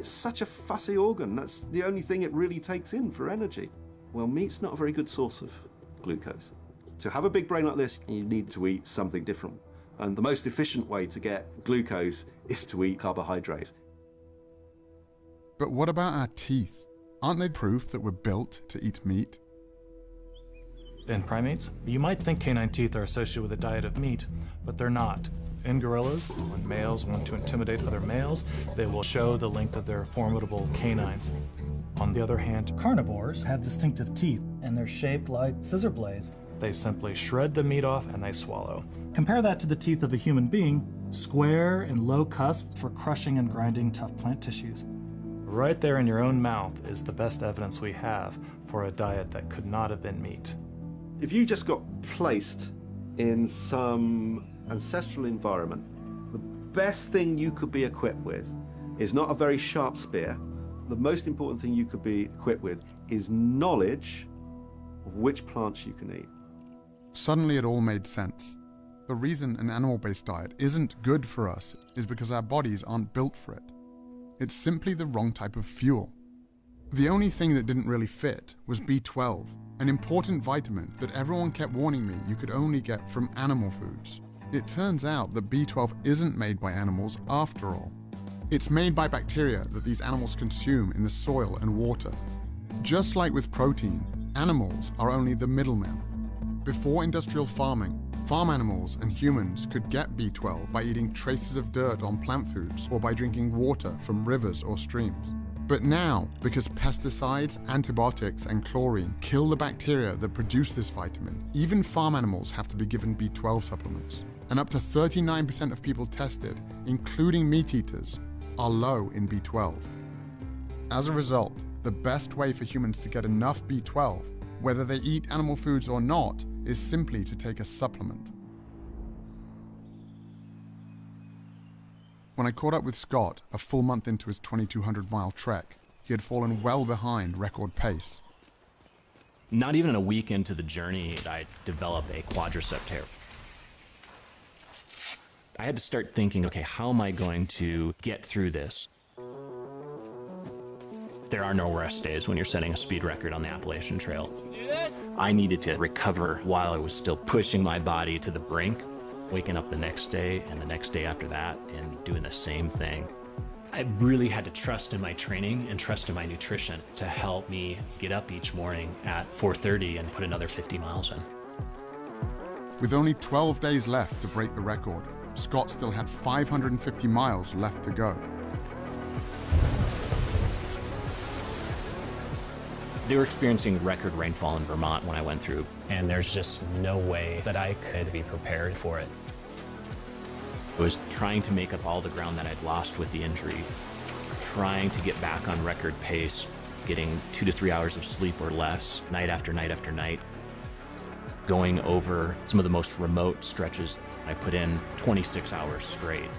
such a fussy organ. That's the only thing it really takes in for energy. Well, meat's not a very good source of glucose. To have a big brain like this, you need to eat something different. And the most efficient way to get glucose is to eat carbohydrates. But what about our teeth? Aren't they proof that we're built to eat meat? In primates, you might think canine teeth are associated with a diet of meat, but they're not. In gorillas, when males want to intimidate other males, they will show the length of their formidable canines. On the other hand, carnivores have distinctive teeth, and they're shaped like scissor blades. They simply shred the meat off and they swallow. Compare that to the teeth of a human being, square and low cusped for crushing and grinding tough plant tissues. Right there in your own mouth is the best evidence we have for a diet that could not have been meat. If you just got placed in some ancestral environment, the best thing you could be equipped with is not a very sharp spear. The most important thing you could be equipped with is knowledge of which plants you can eat. Suddenly it all made sense. The reason an animal-based diet isn't good for us is because our bodies aren't built for it. It's simply the wrong type of fuel. The only thing that didn't really fit was B12, an important vitamin that everyone kept warning me you could only get from animal foods. It turns out that B12 isn't made by animals after all. It's made by bacteria that these animals consume in the soil and water. Just like with protein, animals are only the middlemen. Before industrial farming, farm animals and humans could get B12 by eating traces of dirt on plant foods or by drinking water from rivers or streams. But now, because pesticides, antibiotics, and chlorine kill the bacteria that produce this vitamin, even farm animals have to be given B12 supplements. And up to 39% of people tested, including meat eaters, are low in B12. As a result, the best way for humans to get enough B12, whether they eat animal foods or not, is simply to take a supplement. When I caught up with Scott a full month into his 2,200-mile trek, he had fallen well behind record pace. Not even a week into the journey, I developed a quadricep tear. I had to start thinking, okay, how am I going to get through this? There are no rest days when you're setting a speed record on the Appalachian Trail. I needed to recover while I was still pushing my body to the brink, waking up the next day and the next day after that and doing the same thing. I really had to trust in my training and trust in my nutrition to help me get up each morning at 4:30 and put another 50 miles in. With only 12 days left to break the record, Scott still had 550 miles left to go. They were experiencing record rainfall in Vermont when I went through, and there's just no way that I could be prepared for it. I was trying to make up all the ground that I'd lost with the injury, trying to get back on record pace, getting 2 to 3 hours of sleep or less, night after night after night, going over some of the most remote stretches. I put in 26 hours straight.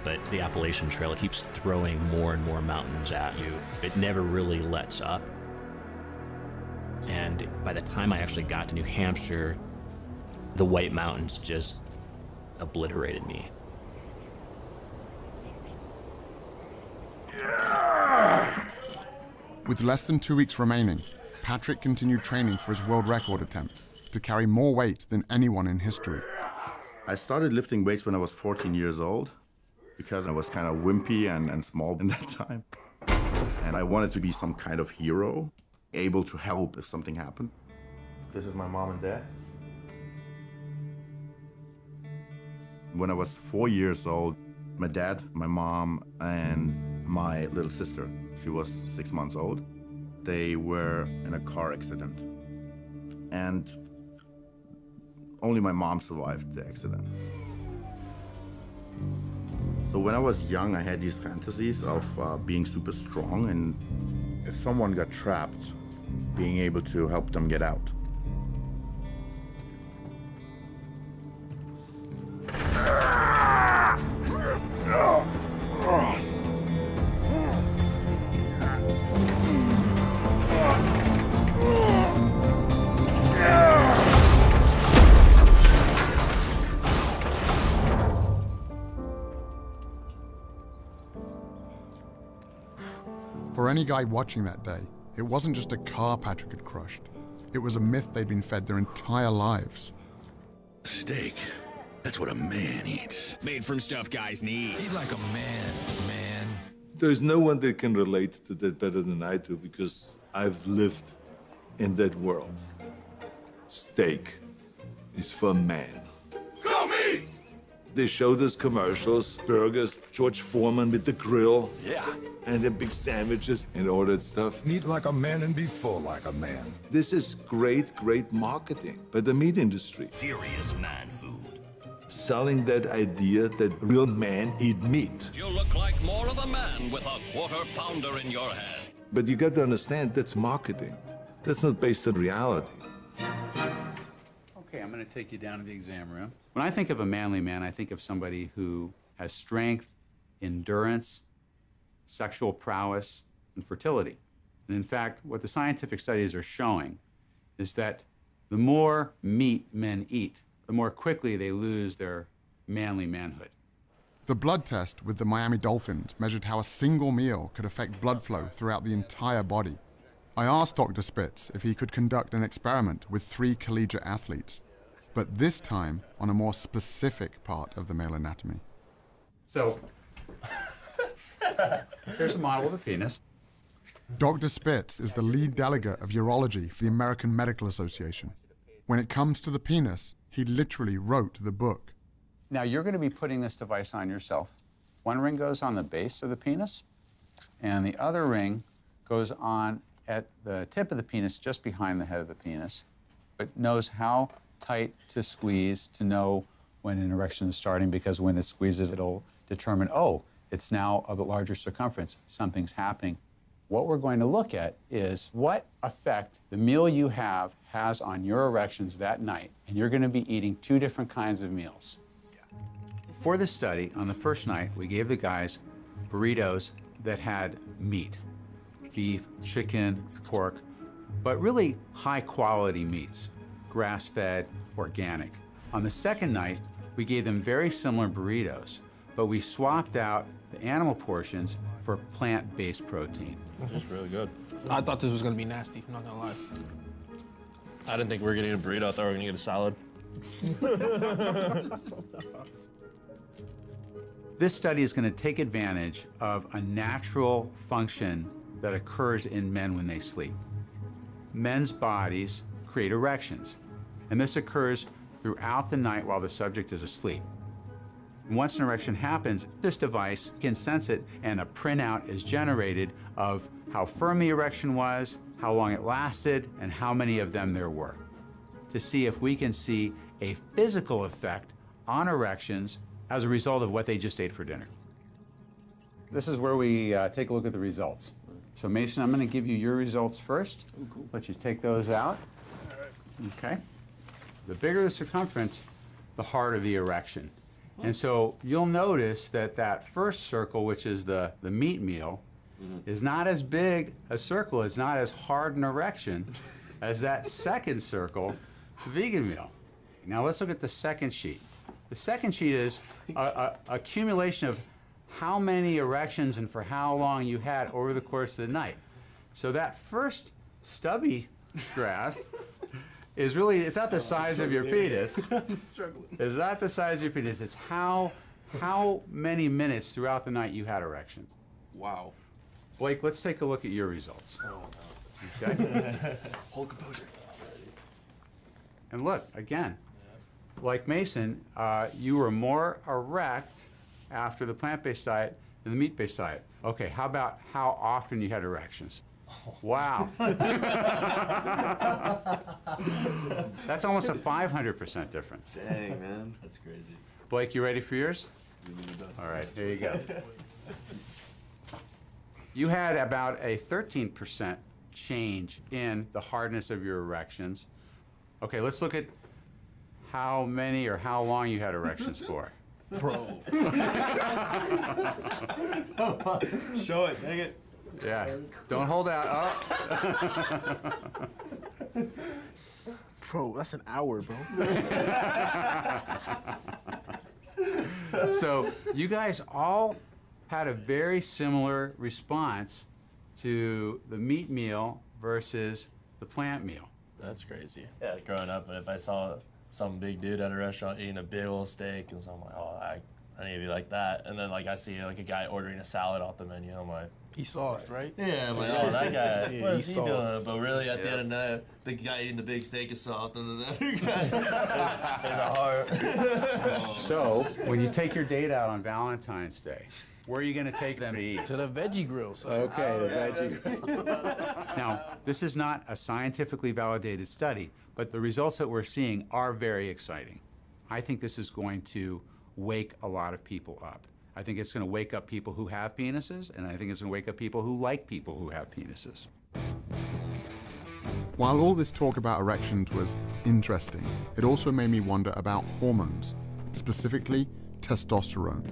But the Appalachian Trail keeps throwing more and more mountains at you. It never really lets up. And by the time I actually got to New Hampshire, the White Mountains just obliterated me. With less than 2 weeks remaining, Patrick continued training for his world record attempt to carry more weight than anyone in history. I started lifting weights when I was 14 years old because I was kind of wimpy and small in that time. and I wanted to be some kind of hero, able to help if something happened. This is my mom and dad. When I was 4 years old, my dad, my mom, and my little sister, she was 6 months old, they were in a car accident. And only my mom survived the accident. So when I was young, I had these fantasies of being super strong, and if someone got trapped, being able to help them get out. For any guy watching that day, it wasn't just a car Patrick had crushed. It was a myth they'd been fed their entire lives. Steak. That's what a man eats. Made from stuff guys need. Eat like a man, man. There's no one that can relate to that better than I do because I've lived in that world. Steak is for man. Go meat! They showed us commercials, burgers, George Foreman with the grill. Yeah. And the big sandwiches and all that stuff. Eat like a man and be full like a man. This is great, great marketing by the meat industry. Serious man food. Selling that idea that real men eat meat. You look like more of a man with a quarter-pounder in your hand. But you got to understand, that's marketing. That's not based on reality. Okay, I'm going to take you down to the exam room. When I think of a manly man, I think of somebody who has strength, endurance, sexual prowess, and fertility. And in fact, what the scientific studies are showing is that the more meat men eat, the more quickly they lose their manly manhood. The blood test with the Miami Dolphins measured how a single meal could affect blood flow throughout the entire body. I asked Dr. Spitz if he could conduct an experiment with 3 collegiate athletes, but this time on a more specific part of the male anatomy. So, here's a model of a penis. Dr. Spitz is the lead delegate of urology for the American Medical Association. When it comes to the penis, he literally wrote the book. Now, you're going to be putting this device on yourself. One ring goes on the base of the penis, and the other ring goes on at the tip of the penis, just behind the head of the penis. It knows how tight to squeeze to know when an erection is starting, because when it squeezes, it'll determine, oh, it's now of a larger circumference, something's happening. What we're going to look at is what effect the meal you have has on your erections that night, and you're going to be eating 2 different kinds of meals. For this study, on the first night, we gave the guys burritos that had meat, beef, chicken, pork, but really high-quality meats, grass-fed, organic. On the second night, we gave them very similar burritos, but we swapped out the animal portions for plant-based protein. It's really good. I thought this was gonna be nasty, I'm not gonna lie. I didn't think we were getting a burrito, I thought we were gonna get a salad. This study is gonna take advantage of a natural function that occurs in men when they sleep. Men's bodies create erections, and this occurs throughout the night while the subject is asleep. Once an erection happens, this device can sense it, and a printout is generated of how firm the erection was, how long it lasted, and how many of them there were, to see if we can see a physical effect on erections as a result of what they just ate for dinner. This is where we take a look at the results. So Mason, I'm going to give you your results first. Let you take those out. Okay. The bigger the circumference, the harder the erection. And so you'll notice that that first circle, which is the meat meal, is not as big a circle, it's not as hard an erection as that second circle, the vegan meal. Now let's look at the second sheet. The second sheet is a accumulation of how many erections and for how long you had over the course of the night. So that first stubby graph is really, it's not the size of your penis. I'm struggling. It's not the size of your penis, it's how many minutes throughout the night you had erections. Wow. Blake, let's take a look at your results. Okay? Hold composure. And look, again, like Mason, you were more erect after the plant-based diet than the meat-based diet. Okay, how about how often you had erections? Wow. That's almost a 500% difference. Dang, man. That's crazy. Blake, you ready for yours? All right, here you go. You had about a 13% change in the hardness of your erections. Okay, let's look at how many or how long you had erections for. Bro. Show it, dang it. Yeah, don't hold out. Oh. Bro, that's an hour, bro. So you guys all had a very similar response to the meat meal versus the plant meal. That's crazy. Yeah, growing up, if I saw some big dude at a restaurant eating a big old steak, and so I'm like, oh, I need to be like that. And then like I see like a guy ordering a salad off the menu, I'm like, he's soft, right? yeah, I'm like, oh, that guy, Yeah, what he's is he soft. doing? But really, at the end of the night, the guy eating the big steak is soft, and then the other guy is a hard. So when you take your date out on Valentine's Day, where are you going to take them to eat? To the veggie grill, son. Okay, the veggie grill. Now, this is not a scientifically validated study, but the results that we're seeing are very exciting. I think this is going to wake a lot of people up. I think it's going to wake up people who have penises, and I think it's going to wake up people who like people who have penises. While all this talk about erections was interesting, it also made me wonder about hormones, specifically testosterone.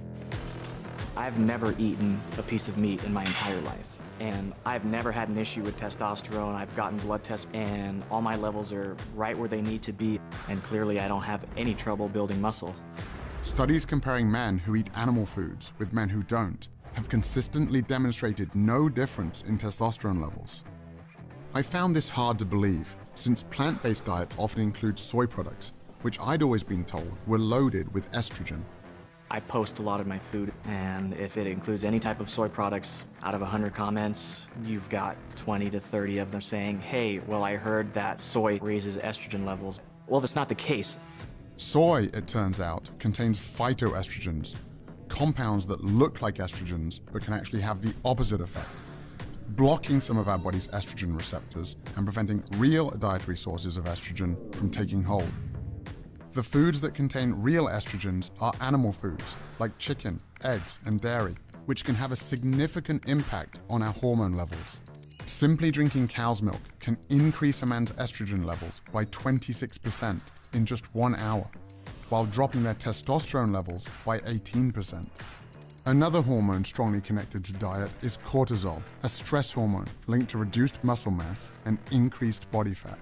I've never eaten a piece of meat in my entire life, and I've never had an issue with testosterone. I've gotten blood tests, and all my levels are right where they need to be, and clearly I don't have any trouble building muscle. Studies comparing men who eat animal foods with men who don't have consistently demonstrated no difference in testosterone levels. I found this hard to believe, since plant-based diets often include soy products, which I'd always been told were loaded with estrogen. I post a lot of my food, and if it includes any type of soy products, out of 100 comments, you've got 20 to 30 of them saying, hey, well, I heard that soy raises estrogen levels. Well, that's not the case. Soy, it turns out, contains phytoestrogens, compounds that look like estrogens but can actually have the opposite effect, blocking some of our body's estrogen receptors and preventing real dietary sources of estrogen from taking hold. The foods that contain real estrogens are animal foods, like chicken, eggs, and dairy, which can have a significant impact on our hormone levels. Simply drinking cow's milk can increase a man's estrogen levels by 26% in just 1 hour, while dropping their testosterone levels by 18%. Another hormone strongly connected to diet is cortisol, a stress hormone linked to reduced muscle mass and increased body fat.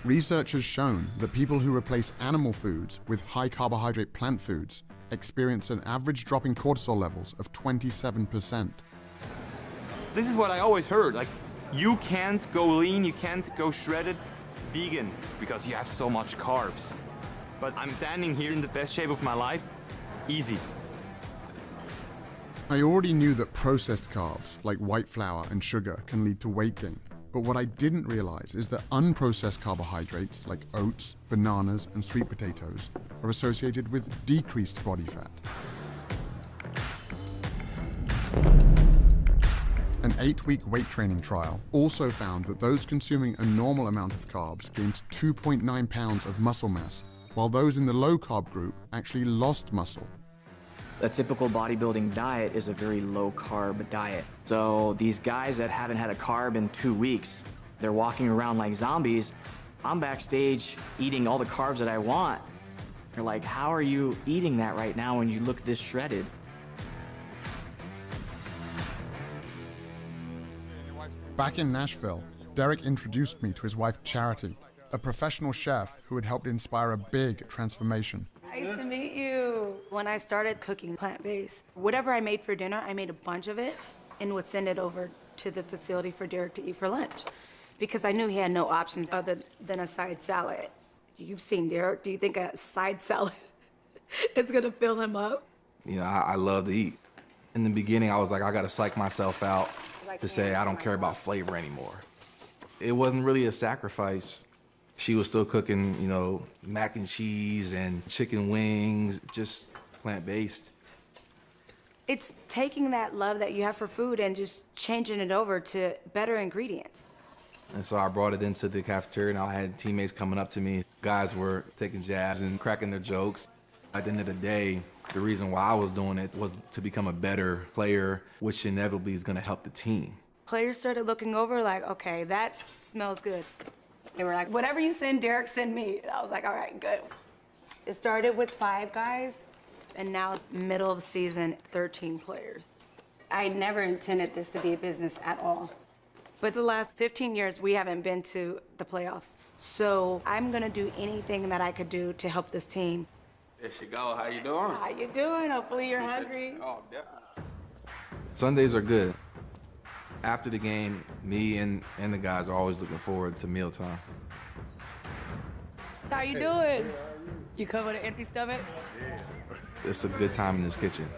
Research has shown that people who replace animal foods with high-carbohydrate plant foods experience an average drop in cortisol levels of 27%. This is what I always heard, like, you can't go lean, you can't go shredded vegan because you have so much carbs. But I'm standing here in the best shape of my life, easy. I already knew that processed carbs, like white flour and sugar, can lead to weight gain. But what I didn't realize is that unprocessed carbohydrates, like oats, bananas, and sweet potatoes, are associated with decreased body fat. An 8-week weight training trial also found that those consuming a normal amount of carbs gained 2.9 pounds of muscle mass, while those in the low-carb group actually lost muscle. A typical bodybuilding diet is a very low-carb diet. So these guys that haven't had a carb in 2 weeks, they're walking around like zombies. I'm backstage eating all the carbs that I want. They're like, how are you eating that right now when you look this shredded? Back in Nashville, Derek introduced me to his wife Charity, a professional chef who had helped inspire a big transformation. Nice to meet you. When I started cooking plant-based, whatever I made for dinner, I made a bunch of it and would send it over to the facility for Derek to eat for lunch because I knew he had no options other than a side salad. You've seen Derek. Do you think a side salad is gonna fill him up? You know, I love to eat. In the beginning, I was like, I gotta psych myself out. to say, I don't care about flavor anymore. It wasn't really a sacrifice. She was still cooking, you know, mac and cheese and chicken wings, just plant-based. It's taking that love that you have for food and just changing it over to better ingredients. And so I brought it into the cafeteria, and I had teammates coming up to me. Guys were taking jabs and cracking their jokes. At the end of the day, the reason why I was doing it was to become a better player, which inevitably is gonna help the team. Players started looking over like, okay, that smells good. They were like, whatever you send Derek, send me. I was like, all right, good. It started with 5 guys, and now middle of season, 13 players. I never intended this to be a business at all. But the last 15 years, we haven't been to the playoffs. So I'm gonna do anything that I could do to help this team. There she go, how you doing? How you doing? Hopefully you're hungry. Oh, definitely. Sundays are good. After the game, me and the guys are always looking forward to mealtime. How you doing? You come with an empty stomach? It's a good time in this kitchen.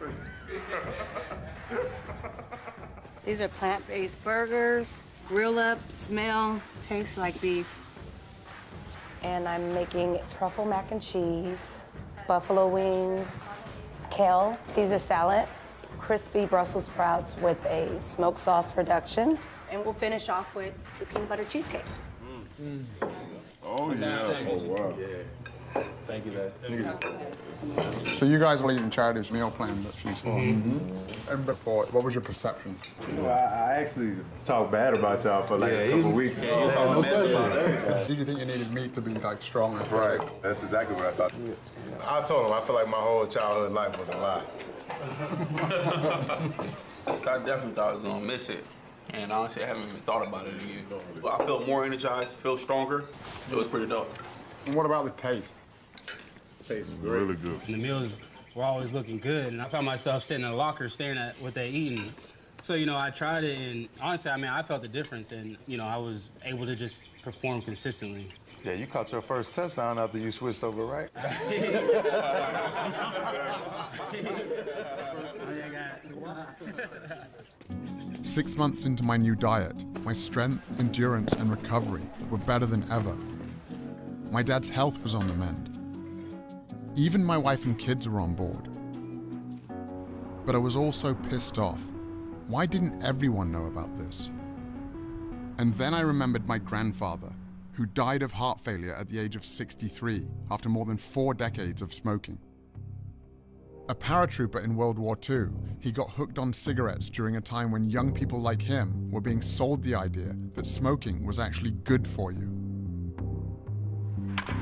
These are plant-based burgers. Grill up, smell, taste like beef. And I'm making truffle mac and cheese, buffalo wings, kale, Caesar salad, crispy Brussels sprouts with a smoked sauce reduction. And we'll finish off with the peanut butter cheesecake. Oh, yeah. Oh, wow. Yeah. Thank you, Dad. So you guys were eating Charity's meal plan that she saw. And before, what was your perception? Well, I actually talked bad about y'all for like a couple weeks. Yeah, no question. Did you think you needed meat to be like stronger? Right. That's exactly what I thought. I told him I feel like my whole childhood life was a lie. I definitely thought I was gonna miss it. And honestly, I haven't even thought about it again. I felt more energized, felt stronger. It was pretty dope. And what about the taste? Tastes really good. And the meals were always looking good, and I found myself sitting in a locker staring at what they're eating. So, you know, I tried it, and honestly, I mean, I felt the difference, and, you know, I was able to just perform consistently. Yeah, you caught your first touchdown after you switched over, right? 6 months into my new diet, my strength, endurance, and recovery were better than ever. My dad's health was on the mend. Even my wife and kids were on board. But I was also pissed off. Why didn't everyone know about this? And then I remembered my grandfather, who died of heart failure at the age of 63 after more than 4 decades of smoking. A paratrooper in World War II, he got hooked on cigarettes during a time when young people like him were being sold the idea that smoking was actually good for you.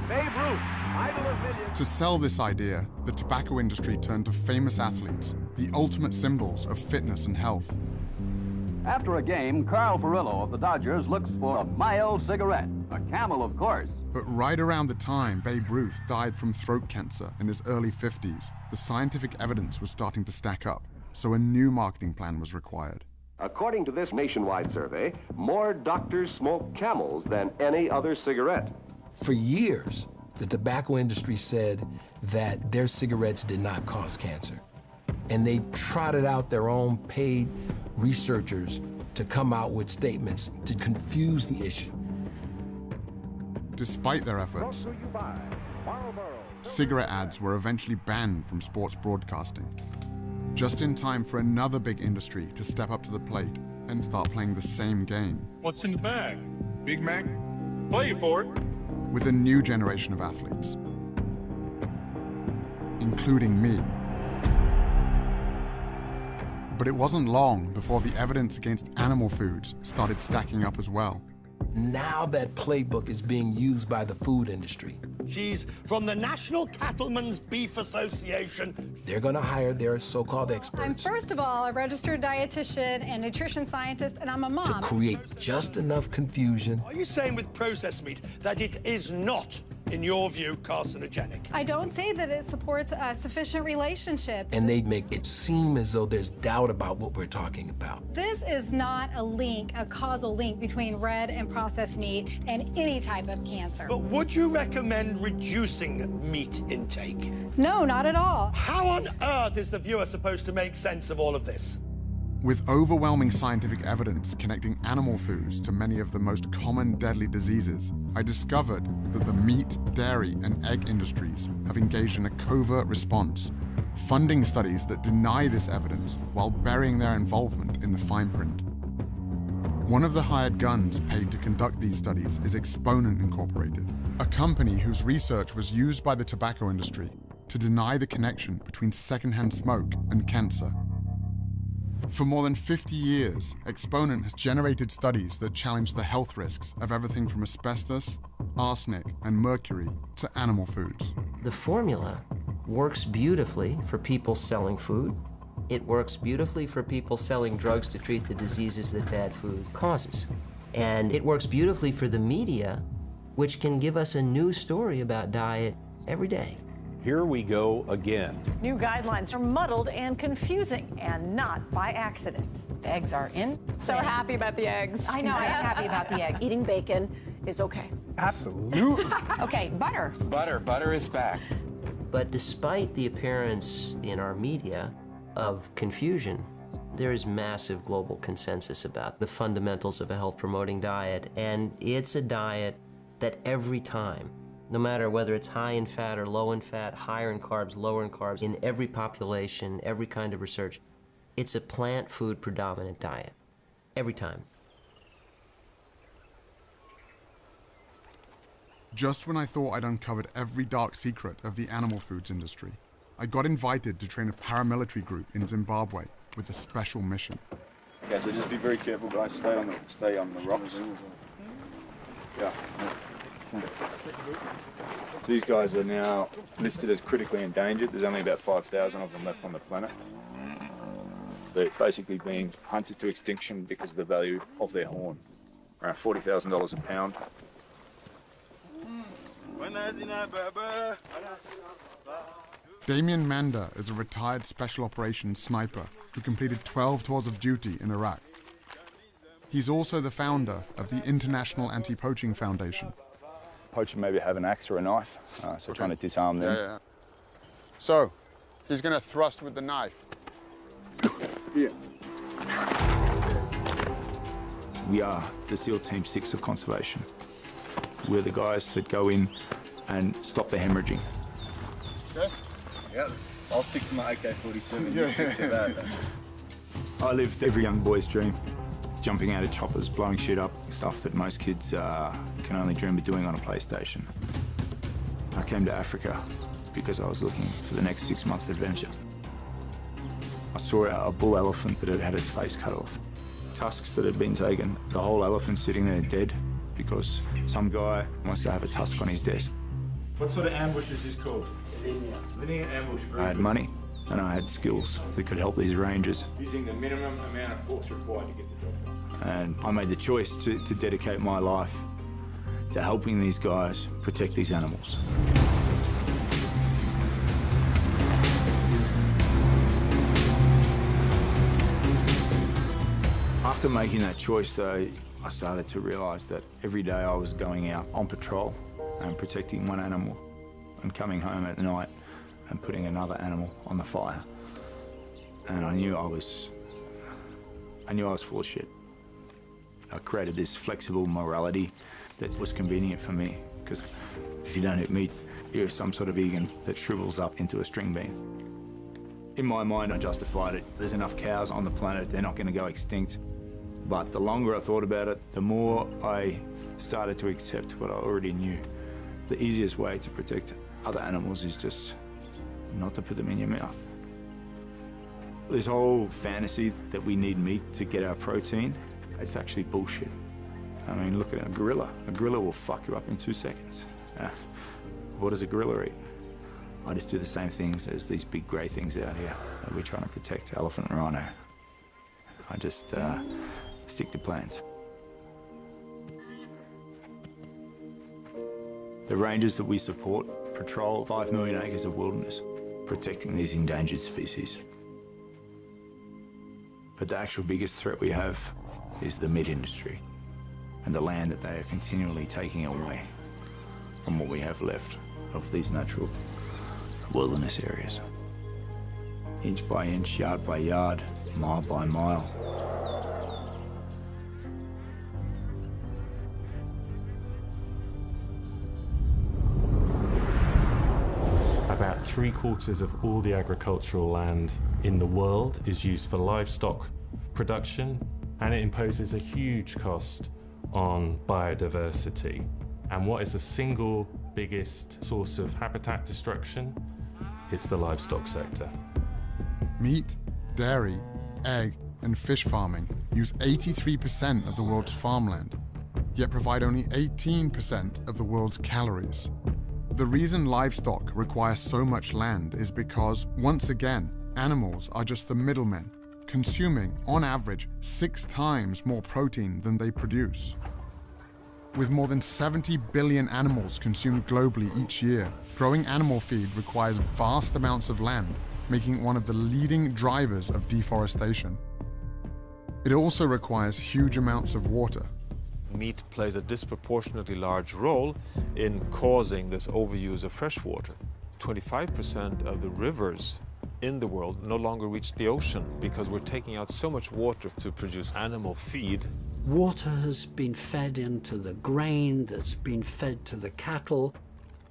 Babe Ruth, idol of millions. To sell this idea, the tobacco industry turned to famous athletes, the ultimate symbols of fitness and health. After a game, Carl Furillo of the Dodgers looks for a mild cigarette, a Camel, of course. But right around the time Babe Ruth died from throat cancer in his early 50s, the scientific evidence was starting to stack up, so a new marketing plan was required. According to this nationwide survey, more doctors smoke Camels than any other cigarette. For years, the tobacco industry said that their cigarettes did not cause cancer. And they trotted out their own paid researchers to come out with statements to confuse the issue. Despite their efforts, cigarette ads were eventually banned from sports broadcasting, just in time for another big industry to step up to the plate and start playing the same game. What's in the bag? Big Mac? Play for it. With a new generation of athletes, including me. But it wasn't long before the evidence against animal foods started stacking up as well. Now that playbook is being used by the food industry. She's from the National Cattlemen's Beef Association. They're gonna hire their so-called I'm experts first of all a registered dietitian and nutrition scientist, and I'm a mom. to create just enough confusion. Are you saying with processed meat that it is not, in your view, carcinogenic? I don't say that it supports a sufficient relationship. And they make it seem as though there's doubt about what we're talking about. This is not a link, a causal link between red and processed meat and any type of cancer. But would you recommend reducing meat intake? No, not at all. How on earth is the viewer supposed to make sense of all of this? With overwhelming scientific evidence connecting animal foods to many of the most common deadly diseases, I discovered that the meat, dairy, and egg industries have engaged in a covert response, funding studies that deny this evidence while burying their involvement in the fine print. One of the hired guns paid to conduct these studies is Exponent Incorporated, a company whose research was used by the tobacco industry to deny the connection between secondhand smoke and cancer. For more than 50 years, Exponent has generated studies that challenge the health risks of everything from asbestos, arsenic, and mercury to animal foods. The formula works beautifully for people selling food. It works beautifully for people selling drugs to treat the diseases that bad food causes. And it works beautifully for the media, which can give us a new story about diet every day. Here we go again. New guidelines are muddled and confusing, and not by accident. The eggs are in. So happy about the eggs. I know, I am happy about the eggs. Eating bacon is okay. Absolutely. Okay, butter. Butter is back. But despite the appearance in our media of confusion, there is massive global consensus about the fundamentals of a health-promoting diet, and it's a diet that every time, no matter whether it's high in fat or low in fat, higher in carbs, lower in carbs, in every population, every kind of research, it's a plant food predominant diet. Every time. Just when I thought I'd uncovered every dark secret of the animal foods industry, I got invited to train a paramilitary group in Zimbabwe with a special mission. Okay, so just be very careful, guys. Stay on the rocks. Yeah. So these guys are now listed as critically endangered. There's only about 5,000 of them left on the planet. They're basically being hunted to extinction because of the value of their horn. Around $40,000 a pound. Damien Manda is a retired special operations sniper who completed 12 tours of duty in Iraq. He's also the founder of the International Anti-Poaching Foundation. Poacher maybe have an axe or a knife, so trying to disarm them. Yeah. So, he's going to thrust with the knife. Here. We are the SEAL Team 6 of conservation. We're the guys that go in and stop the hemorrhaging. Okay. Yeah, I'll stick to my AK-47. Yeah. You stick to that. I lived every young boy's dream. Jumping out of choppers, blowing shit up, stuff that most kids can only dream of doing on a PlayStation. I came to Africa because I was looking for the next 6-month adventure. I saw a bull elephant that had had its face cut off. Tusks that had been taken, the whole elephant sitting there dead because some guy wants to have a tusk on his desk. What sort of ambush is this called? Linear ambush. I had money and I had skills that could help these rangers. Using the minimum amount of force required to get the job done. And I made the choice to dedicate my life to helping these guys protect these animals. After making that choice, though, I started to realize that every day I was going out on patrol and protecting one animal and coming home at night and putting another animal on the fire. And I knew I was full of shit. I created this flexible morality that was convenient for me, because if you don't eat meat, you're some sort of vegan that shrivels up into a string bean. In my mind, I justified it. There's enough cows on the planet, they're not going to go extinct. But the longer I thought about it, the more I started to accept what I already knew. The easiest way to protect other animals is just not to put them in your mouth. This whole fantasy that we need meat to get our protein, it's actually bullshit. I mean, look at a gorilla. A gorilla will fuck you up in 2 seconds. What does a gorilla eat? I just do the same things as these big grey things out here that we're trying to protect, elephant and rhino. I just stick to plans. The rangers that we support patrol 5 million acres of wilderness, protecting these endangered species. But the actual biggest threat we have is the meat industry and the land that they are continually taking away from what we have left of these natural wilderness areas. Inch by inch, yard by yard, mile by mile. About 3/4 of all the agricultural land in the world is used for livestock production, and it imposes a huge cost on biodiversity. And what is the single biggest source of habitat destruction? It's the livestock sector. Meat, dairy, egg, and fish farming use 83% of the world's farmland, yet provide only 18% of the world's calories. The reason livestock require so much land is because, once again, animals are just the middlemen, consuming, on average, 6 times more protein than they produce. With more than 70 billion animals consumed globally each year, growing animal feed requires vast amounts of land, making it one of the leading drivers of deforestation. It also requires huge amounts of water. Meat plays a disproportionately large role in causing this overuse of fresh water. 25% of the rivers in the world no longer reach the ocean because we're taking out so much water to produce animal feed. Water has been fed into the grain that's been fed to the cattle.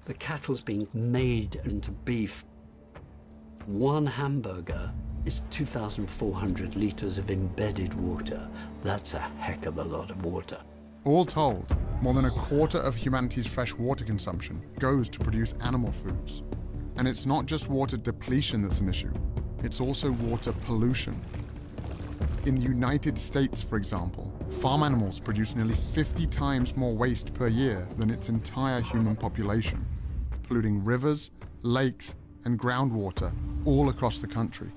The cattle's being made into beef. One hamburger is 2,400 liters of embedded water. That's a heck of a lot of water. All told, more than 1/4 of humanity's fresh water consumption goes to produce animal foods. And it's not just water depletion that's an issue, it's also water pollution. In the United States, for example, farm animals produce nearly 50 times more waste per year than its entire human population, polluting rivers, lakes, and groundwater all across the country.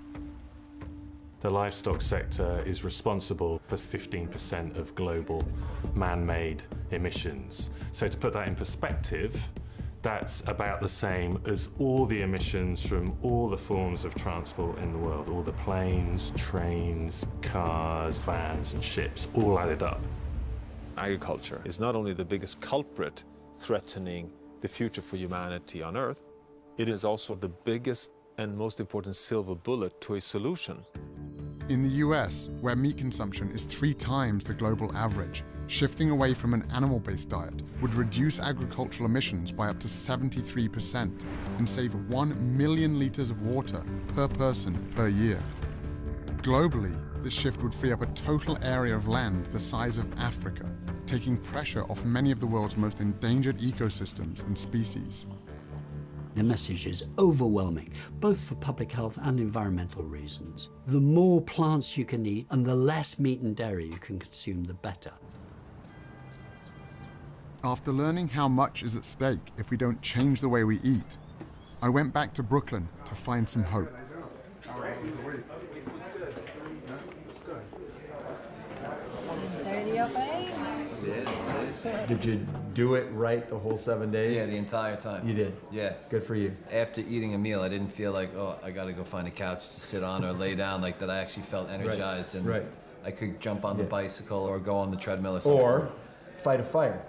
The livestock sector is responsible for 15% of global man-made emissions. So to put that in perspective, that's about the same as all the emissions from all the forms of transport in the world, all the planes, trains, cars, vans, and ships, all added up. Agriculture is not only the biggest culprit threatening the future for humanity on Earth, it is also the biggest and most important silver bullet to a solution. In the US, where meat consumption is 3 times the global average, shifting away from an animal-based diet would reduce agricultural emissions by up to 73% and save 1 million liters of water per person per year. Globally, this shift would free up a total area of land the size of Africa, taking pressure off many of the world's most endangered ecosystems and species. The message is overwhelming, both for public health and environmental reasons. The more plants you can eat and the less meat and dairy you can consume, the better. After learning how much is at stake if we don't change the way we eat, I went back to Brooklyn to find some hope. Did you do it right the whole 7 days? Yeah, the entire time. You did? Yeah. Good for you. After eating a meal, I didn't feel like, oh, I gotta go find a couch to sit on or lay down, like that. I actually felt energized and I could jump on the bicycle or go on the treadmill or something. Or fight a fire.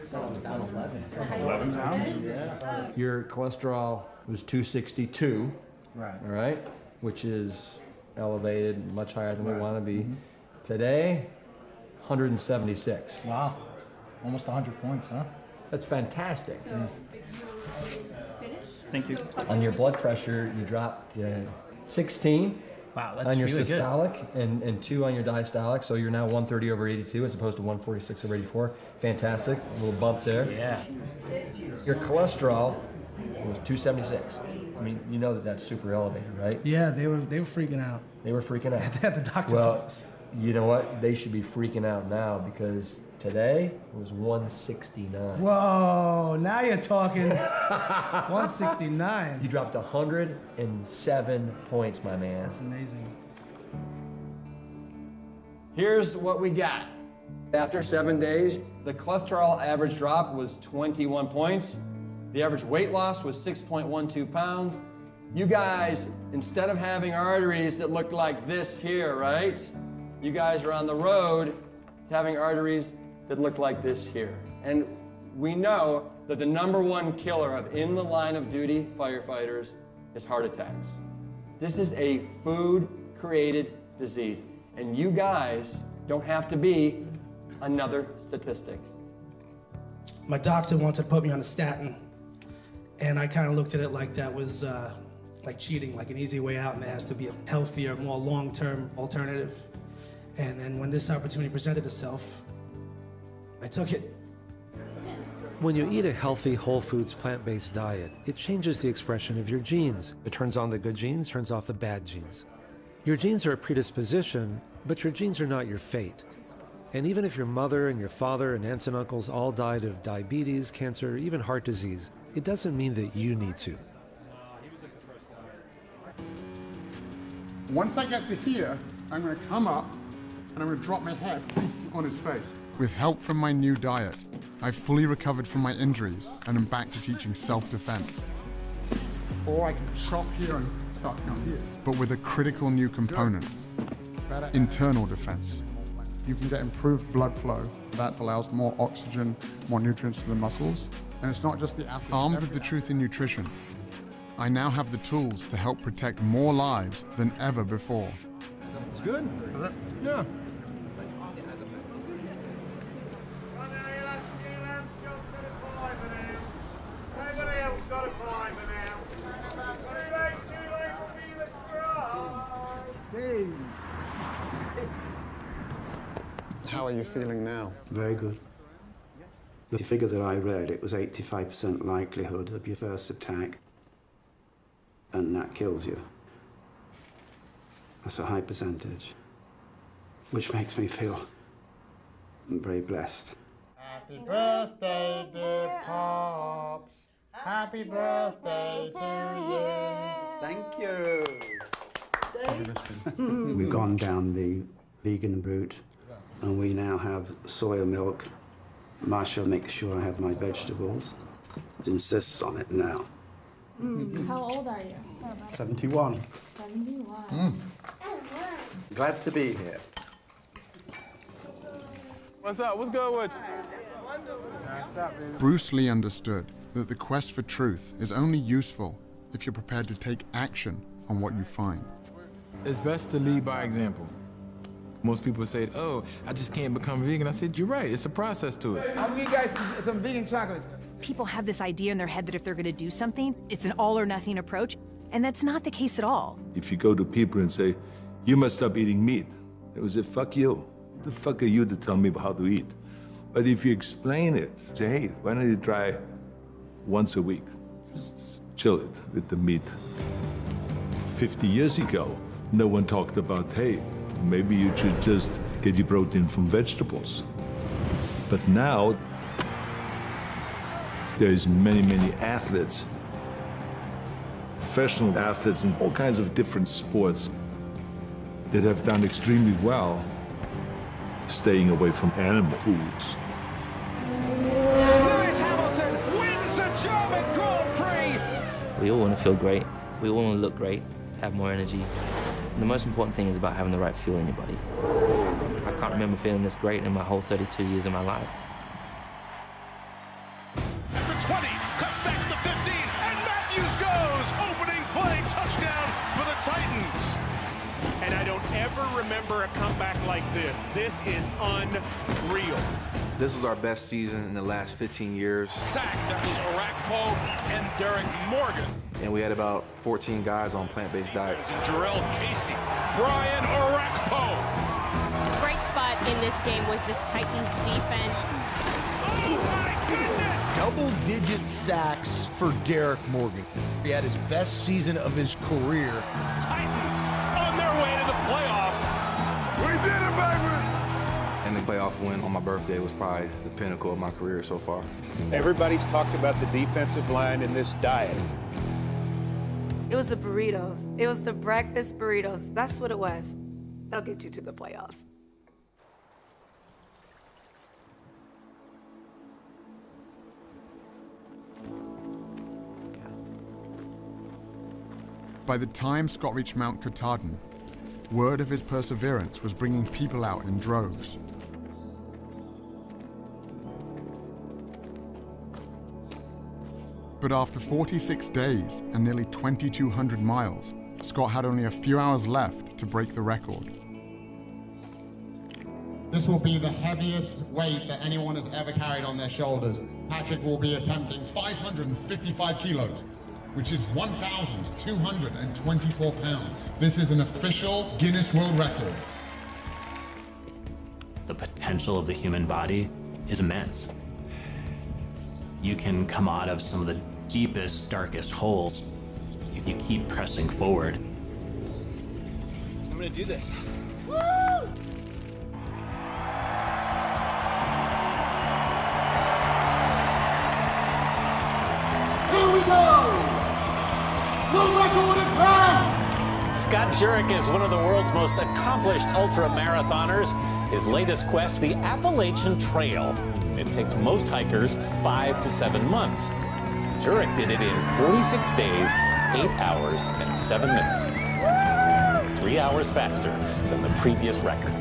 So I was down 11. 11 pounds? Yeah. Your cholesterol was 262. Right. All right? Which is elevated, much higher than we want to be. Today, 176. Wow. Almost 100 points, huh? That's fantastic. Yeah. Thank you. On your blood pressure, you dropped 16. Wow, that's on your really systolic and 2 on your diastolic, so you're now 130 over 82 as opposed to 146 over 84. Fantastic. A little bump there. Yeah. Your cholesterol was 276. I mean, you know that that's super elevated, right? Yeah, they were freaking out. They were freaking out. At the doctor's office. You know what? They should be freaking out now because today it was 169. Whoa, now you're talking. 169. You dropped 107 points, my man. That's amazing. Here's what we got. After 7 days, the cholesterol average drop was 21 points. The average weight loss was 6.12 pounds. You guys, instead of having arteries that looked like this here, right? You guys are on the road to having arteries that look like this here. And we know that the #1 killer of in the line of duty firefighters is heart attacks. This is a food age-created disease. And you guys don't have to be another statistic. My doctor wanted to put me on a statin, and I kind of looked at it like that was like cheating, like an easy way out, and there has to be a healthier, more long-term alternative. And then when this opportunity presented itself, I took it. When you eat a healthy, whole foods, plant-based diet, it changes the expression of your genes. It turns on the good genes, turns off the bad genes. Your genes are a predisposition, but your genes are not your fate. And even if your mother and your father and aunts and uncles all died of diabetes, cancer, even heart disease, it doesn't mean that you need to. Once I get to here, I'm going to come up and I'm going to drop my head on his face. With help from my new diet, I've fully recovered from my injuries and am back to teaching self-defense. Or I can chop here and start down here. But with a critical new component, internal defense. You can get improved blood flow that allows more oxygen, more nutrients to the muscles. And it's not just the athletes. Armed with the truth in nutrition, I now have the tools to help protect more lives than ever before. It's good? Is it? Yeah. How are you feeling now? Very good. The figure that I read, it was 85% likelihood of your first attack, and that kills you. That's a high percentage, which makes me feel very blessed. Happy birthday, dear Pops. Happy birthday to you. Thank you. We've gone down the vegan route, and we now have soya milk. Marsha makes sure I have my vegetables. Insists on it now. How old are you? 71. 71. Glad to be here. What's up? What's good with you? Bruce Lee understood that the quest for truth is only useful if you're prepared to take action on what you find. It's best to lead by example. Most people say, oh, I just can't become vegan. I said, you're right, it's a process to it. I'll give you guys some vegan chocolates. People have this idea in their head that if they're going to do something, it's an all or nothing approach, and that's not the case at all. If you go to people and say, you must stop eating meat, they will say, fuck you. Who the fuck are you to tell me how to eat? But if you explain it, say, hey, why don't you try once a week? Just chill it with the meat. 50 years ago, no one talked about, hey, maybe you should just get your protein from vegetables. But now, there's many athletes, professional athletes in all kinds of different sports that have done extremely well staying away from animal foods. Lewis Hamilton wins the German Grand Prix! We all want to feel great. We all want to look great, have more energy. And the most important thing is about having the right fuel in your body. I can't remember feeling this great in my whole 32 years of my life. At the 20, cuts back at the 15, and Matthews goes! Opening play, touchdown for the Titans! And I don't ever remember a comeback like this. This is unreal. This was our best season in the last 15 years. Sack, that was Arakpo and Derek Morgan. And we had about 14 guys on plant-based diets. Jarrell Casey, Brian Arakpo. Bright spot in this game was this Titans defense. Oh my goodness! Double-digit sacks for Derek Morgan. He had his best season of his career. Titans on their way to the playoffs. We did it, baby! And the playoff win on my birthday was probably the pinnacle of my career so far. Everybody's talked about the defensive line in this diet. It was the burritos. It was the breakfast burritos. That's what it was. That'll get you to the playoffs. By the time Scott reached Mount Katahdin, word of his perseverance was bringing people out in droves. But after 46 days and nearly 2,200 miles, Scott had only a few hours left to break the record. This will be the heaviest weight that anyone has ever carried on their shoulders. Patrick will be attempting 555 kilos, which is 1,224 pounds. This is an official Guinness World Record. The potential of the human body is immense. You can come out of some of the deepest, darkest holes if you keep pressing forward. I'm gonna do this. Woo! Here we go! World record in hand! Scott Jurek is one of the world's most accomplished ultra-marathoners. His latest quest, the Appalachian Trail. It takes most hikers 5 to 7 months. Jurek did it in 46 days, 8 hours, and 7 minutes. 3 hours faster than the previous record.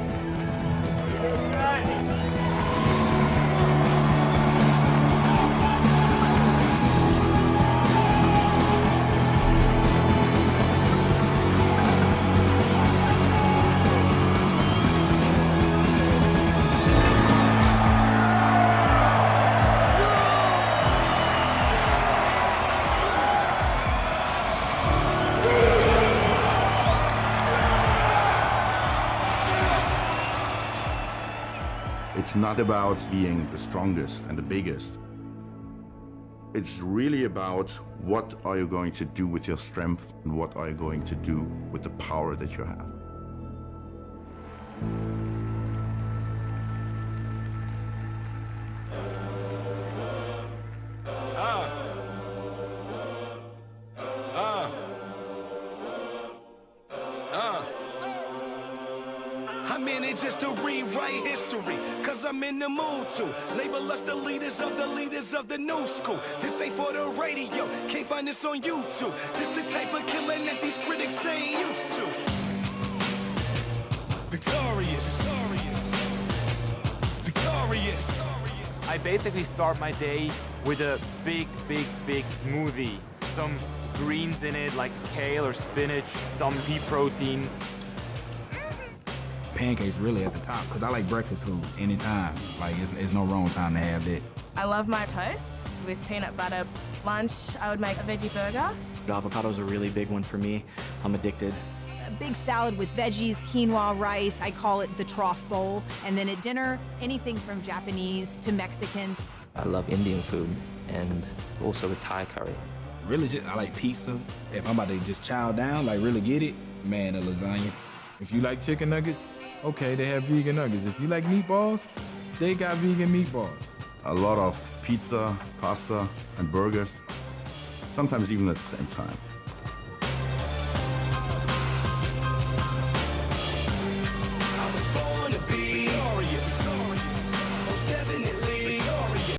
It's not about being the strongest and the biggest. It's really about what are you going to do with your strength and what are you going to do with the power that you have. I'm in it just to rewrite history, cause I'm in the mood to label us the leaders of the new school. This ain't for the radio, can't find this on YouTube. This the type of killing that these critics ain't used to. Victorious, victorious. I basically start my day with a big smoothie. Some greens in it, like kale or spinach, some pea protein. Pancakes really at the top, because I like breakfast food anytime. Like, it's no wrong time to have that. I love my toast with peanut butter. Lunch, I would make a veggie burger. Avocado's a really big one for me. I'm addicted. A big salad with veggies, quinoa, rice. I call it the trough bowl. And then at dinner, anything from Japanese to Mexican. I love Indian food and also the Thai curry. Really, I like pizza. If I'm about to just chow down, like really get it, man, a lasagna. If you like chicken nuggets, okay, they have vegan nuggets. If you like meatballs, they got vegan meatballs. A lot of pizza, pasta, and burgers, sometimes even at the same time.